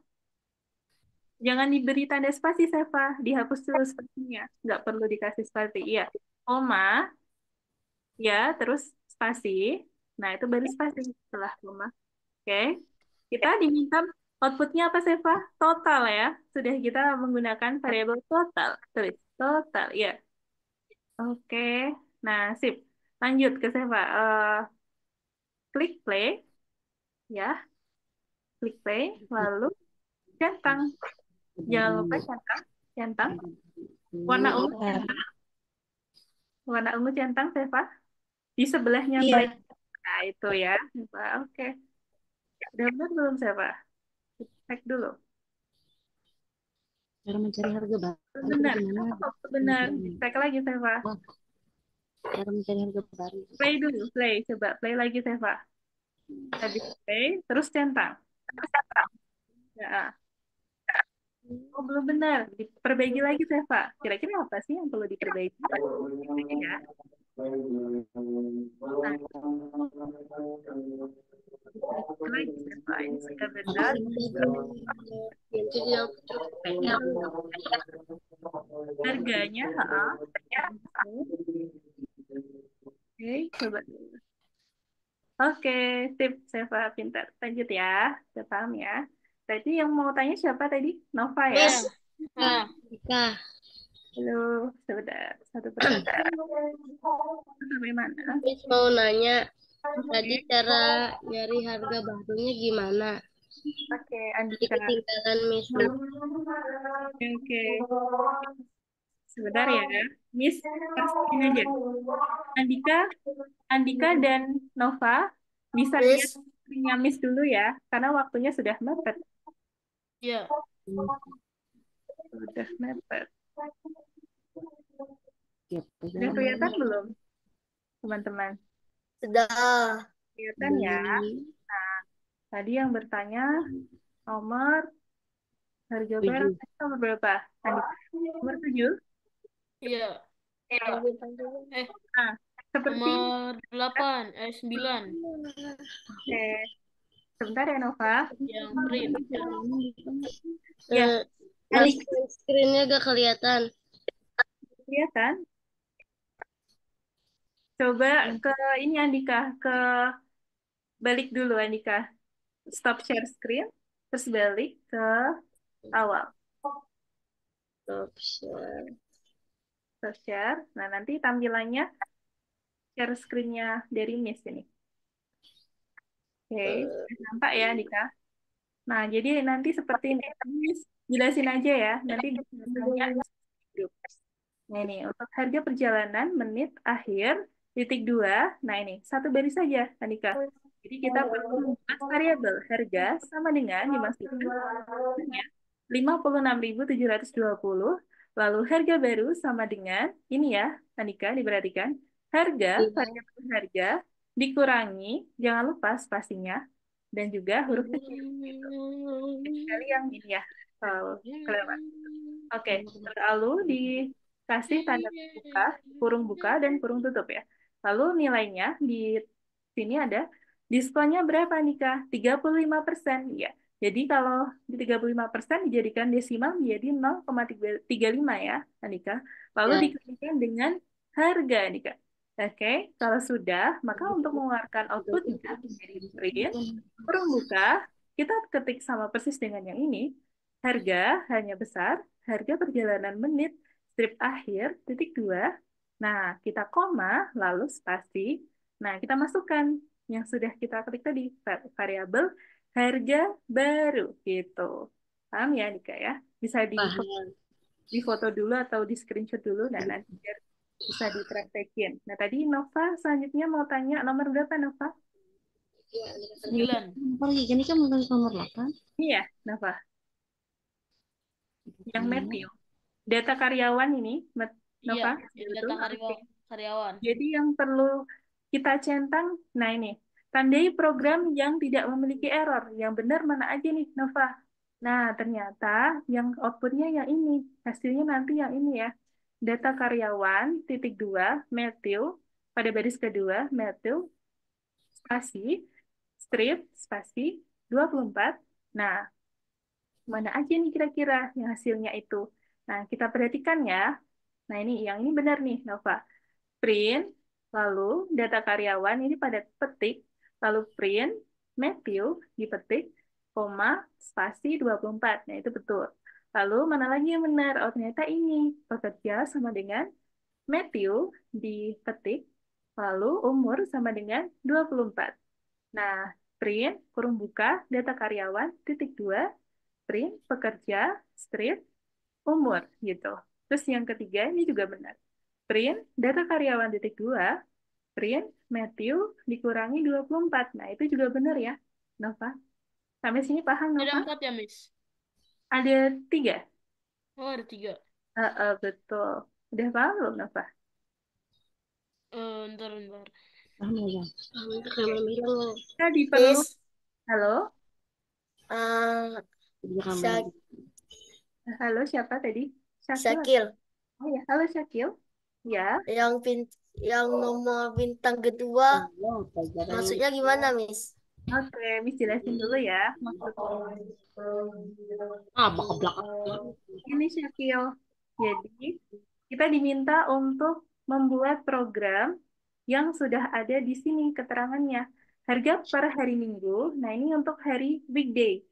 Jangan diberi tanda spasi, Seva. Dihapus dulu spasinya. Nggak perlu dikasih spasi. Iya. Koma, ya, terus spasi. Nah, itu baru spasi setelah koma. Oke. Kita diminta outputnya apa, Seva? Total ya. Sudah kita menggunakan variabel total. Tulis, total. Ya. Oke. Nah, sip. Lanjut ke Seva. Klik play. Ya. Klik play. Lalu centang. Jangan lupa centang. Centang. Warna ungu. Warna ungu centang, Seva. Di sebelahnya Iya. play. Nah, itu ya. Seva. Oke. Udah benar belum, Seva? Cek dulu. Cara mencari harga baru Benar. gimana? Benar. Cek lagi, Seva. Cara mencari harga baru. Play dulu. Play. Coba play lagi, Seva. Habis play. Terus centang. Ya. Oh, belum benar. Diperbaiki lagi, Seva. Kira-kira apa sih yang perlu diperbaiki? Ya. Nah, lagi, Seva. Ini sudah benar. Nanti dia Harganya, Oke, coba. Oke, sip, Seva, pintar. Lanjut ya, udah paham ya. Tadi yang mau tanya siapa tadi? Nova ya? Miss. Nah, Nah, Halo, sebentar. Satu pertanyaan. Sampai mana? Miss mau nanya, tadi cara nyari harga barunya gimana? Oke, Tadi Andika. ketinggalan Miss. Oke. Sebentar ya. Miss, terus ini aja. Andika, Andika dan Nova bisa lihat screen-nya Miss dulu ya, karena waktunya sudah mepet. Iya. Sudah mepet. Yep. Sudah kelihatan belum, teman-teman? Sudah. Kelihatan ya. Nah, tadi yang bertanya nomor harga barang nomor berapa? Andika, nomor 7. Iya. Nah, seperti Nomor 8, 9 Oke. Sebentar ya, Nova. yang print. Ya, Mas, screen-nya gak kelihatan. kelihatan. Coba ke ini Andika, ke balik dulu Andika. Stop share screen, terus balik ke awal. Stop share. Stop share. Nah, nanti tampilannya share screen-nya dari Miss ini. Oke, nampak ya Andika? Nah, jadi nanti seperti ini. Jelasin aja ya. Nanti biasanya grup. Nah, ini untuk harga perjalanan menit akhir titik dua. Nah, ini satu baris saja, Anika. Jadi kita perlu membuat variabel harga sama dengan dimasukkan 56.720. Lalu harga baru sama dengan ini ya, Anika, diperhatikan. Harga, Iya. variabel harga dikurangi, jangan lupa spasinya, dan juga huruf kecil. Gitu. Sekali yang ini ya, kelewat. Oke, lalu dikasih tanda buka, kurung buka, dan kurung tutup ya. Lalu nilainya di sini ada diskonnya berapa nih Kak? 35%. Ya. Jadi kalau di 35% dijadikan desimal menjadi 0,35 ya, Anika. Lalu Ya. dikalikan dengan harga, Anika. Oke, kalau sudah, maka untuk mengeluarkan outputnya menjadi print, kurung buka, kita ketik sama persis dengan yang ini. Harga hanya besar, harga perjalanan menit, strip akhir, titik dua. Nah, kita koma, lalu spasi. Nah, kita masukkan yang sudah kita ketik tadi, variabel harga baru, gitu. Paham ya, Dika ya? Bisa Paham. di foto dulu atau di screenshot dulu, dan nanti biar bisa dipraktekin. Nah, tadi Nova selanjutnya mau tanya nomor berapa, Nova? 9. Pergi, ini kan nomor 8. Iya, Nova. Yang Matthew. Data karyawan ini, Iya, Nova, yang betul? data Oke. karyawan. Jadi yang perlu kita centang, nah ini, tandai program yang tidak memiliki error. Yang benar mana aja nih, Nova? Nah, ternyata yang outputnya yang ini. Hasilnya nanti yang ini ya. Data karyawan, titik dua, Matthew, pada baris kedua, Matthew, spasi, strip, spasi, 24. Nah, mana aja nih kira-kira yang hasilnya itu? Nah, kita perhatikan ya. Nah, ini yang ini benar nih, Nova. Print, lalu data karyawan ini pada petik, lalu print, Matthew dipetik, koma, spasi 24. Nah, itu betul. Lalu mana lagi yang benar? Oh, ternyata ini. Pekerja sama dengan Matthew dipetik, lalu umur sama dengan 24. Nah, print, kurung buka, data karyawan, titik dua, print, pekerja, strip, umur, gitu. Terus yang ketiga, ini juga benar. Print, data karyawan titik dua, print, Matthew dikurangi 24. Nah, itu juga benar ya, Nova. Sampai sini paham, Ada Nova? 4 ya, Miss? Ada tiga. Oh, ada 3. Betul. Udah paham belum, Nova? Ntar. Paham ya? Tadi perlu. Miss, Halo? Jadi kamu Syak Halo, siapa tadi? Syakil. Syakil, Oh ya, halo Syakil. Ya, yang nomor bintang kedua, pelajaran maksudnya gimana, Miss? oke. Miss jelasin dulu ya. Maksudnya bakal belakang. ini Syakil. Jadi, kita diminta untuk membuat program yang sudah ada di sini keterangannya. Harga per hari Minggu, nah ini untuk hari weekday.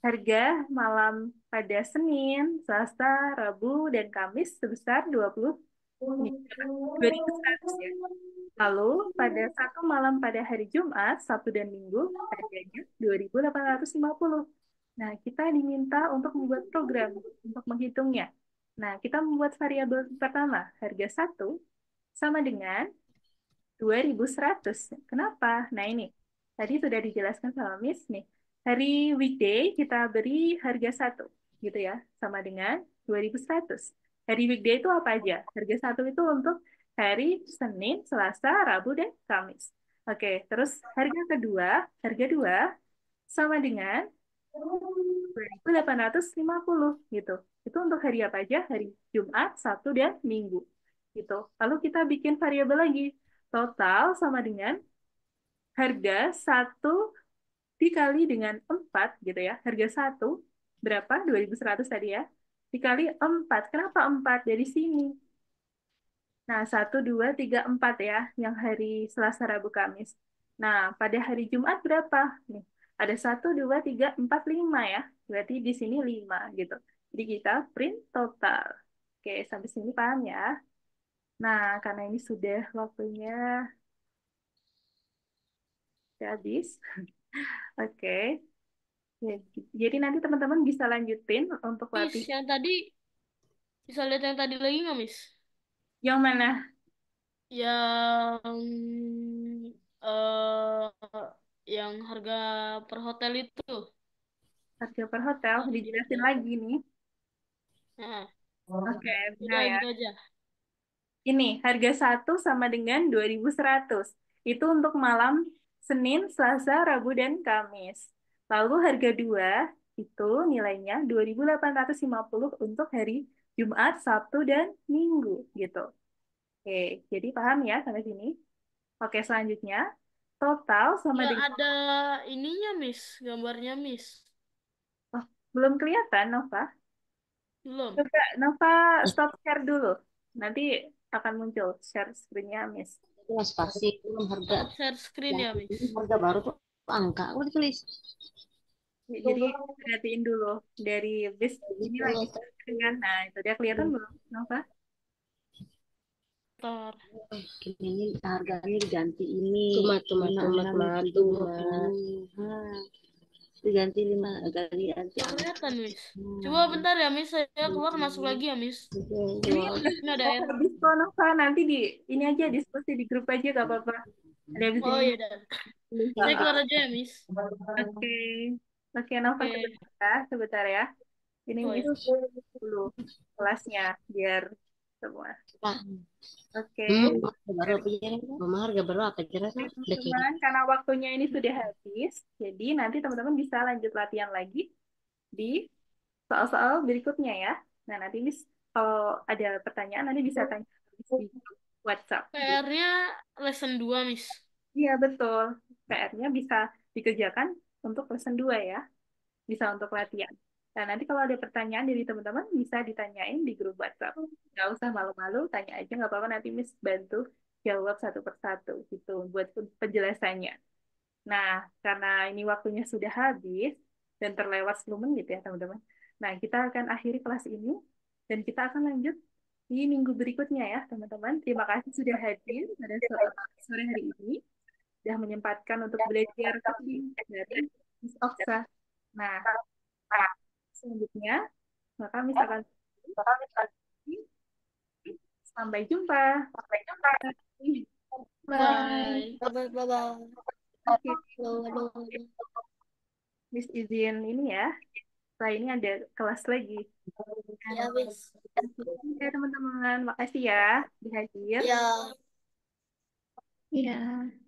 Harga malam pada Senin, Selasa, Rabu, dan Kamis sebesar 2.100 ya. Lalu pada satu malam pada hari Jumat, Sabtu, dan Minggu harganya 2.850. Nah, kita diminta untuk membuat program untuk menghitungnya. Nah, kita membuat variabel pertama, harga satu sama dengan 2.100. Kenapa? Nah, ini. Tadi sudah dijelaskan sama Miss nih. Hari weekday kita beri harga satu, gitu ya. Sama dengan 2.100. Hari weekday itu apa aja? Harga satu itu untuk hari Senin, Selasa, Rabu, dan Kamis. Oke, terus harga dua sama dengan 2.850 gitu. Itu untuk hari apa aja? Hari Jumat, Sabtu, dan Minggu. Gitu. Lalu kita bikin variabel lagi. Total sama dengan harga satu dikali dengan 4 gitu ya. Harga satu berapa? 2.100 tadi ya. Dikali 4. Kenapa 4? Dari sini. Nah, satu, 2, 3, 4 ya. Yang hari Selasa, Rabu, Kamis. Nah, pada hari Jumat berapa? Nih, ada satu, 2, 3, 4, 5 ya. Berarti di sini 5 gitu. Jadi kita print total. Oke, sampai sini paham ya? Nah, karena ini sudah waktunya habis. Oke. Ya, jadi nanti teman-teman bisa lanjutin untuk Miss, latihan. yang tadi bisa lihat yang tadi lagi nggak, Miss? Yang mana? Yang eh yang harga per hotel itu. Harga per hotel, Nah, dijelasin lagi nih. nah, Oke, benar udah ya. gitu aja. Ini harga 1 sama dengan 2.100. Itu untuk malam Senin, Selasa, Rabu, dan Kamis. Lalu harga 2 itu nilainya 2.850 untuk hari Jumat, Sabtu, dan Minggu gitu. Oke, jadi paham ya sampai sini? Oke, selanjutnya total sama Nggak dengan ada ininya, Miss. Gambarnya, Miss. oh, belum kelihatan Nova. Belum. Coba Nova stop share dulu. Nanti akan muncul share screen-nya, Miss. Itu masih pasti belum harga Stop share screen yang ya, ini Miss. harga baru tuh angka udah ditulis. Ya, jadi perhatiin dulu dari bis ini lagi dengan, nah itu dia kelihatan belum, Nova? Ntar. Ini harganya diganti ini Tumat, madu, Nah, diganti 5 ganti ganti Nggak angka. kelihatan, Miss. Coba Nah, bentar ya, Miss. Saya keluar masuk lagi ya, Miss. Ini Ini ada mau error. habis kok Nova, nanti di ini aja diskusi di grup aja gak apa-apa. Ada habis Oh ini. iya, dah. Saya keluar aja ya, Miss. Oke, oke Nova Oke. sebentar ya. Ini Oh ya. Miss dulu kelasnya biar semua. Pak. Oke. Baru apa jadi? Mama harga baru apa jelas? Oke, Udah kayak teman-teman, karena waktunya ini sudah habis, jadi nanti teman-teman bisa lanjut latihan lagi di soal-soal berikutnya ya. Nah, nanti Miss kalau ada pertanyaan nanti bisa tanya di WhatsApp. PR-nya lesson 2, Miss. Iya, betul. PR-nya bisa dikerjakan untuk lesson 2 ya. Bisa untuk latihan. Nah, nanti kalau ada pertanyaan dari teman-teman bisa ditanyain di grup WhatsApp. Nggak usah malu-malu, tanya aja nggak apa-apa, nanti Miss bantu jawab satu persatu gitu buat penjelasannya. Nah, karena ini waktunya sudah habis dan terlewat 10 menit ya, teman-teman. Nah, kita akan akhiri kelas ini dan kita akan lanjut di minggu berikutnya ya, teman-teman. Terima kasih sudah hadir pada sore hari ini, sudah menyempatkan untuk belajar coding dari Miss Oksa. Nah, selanjutnya, maka Miss akan sampai jumpa. Sampai jumpa. Bye. Bye-bye. Oke, Halo. Miss izin ini ya. Setelah ini ada kelas lagi. Ya, Miss. Oke, teman-teman. Makasih ya dihadir. Ya. Ya.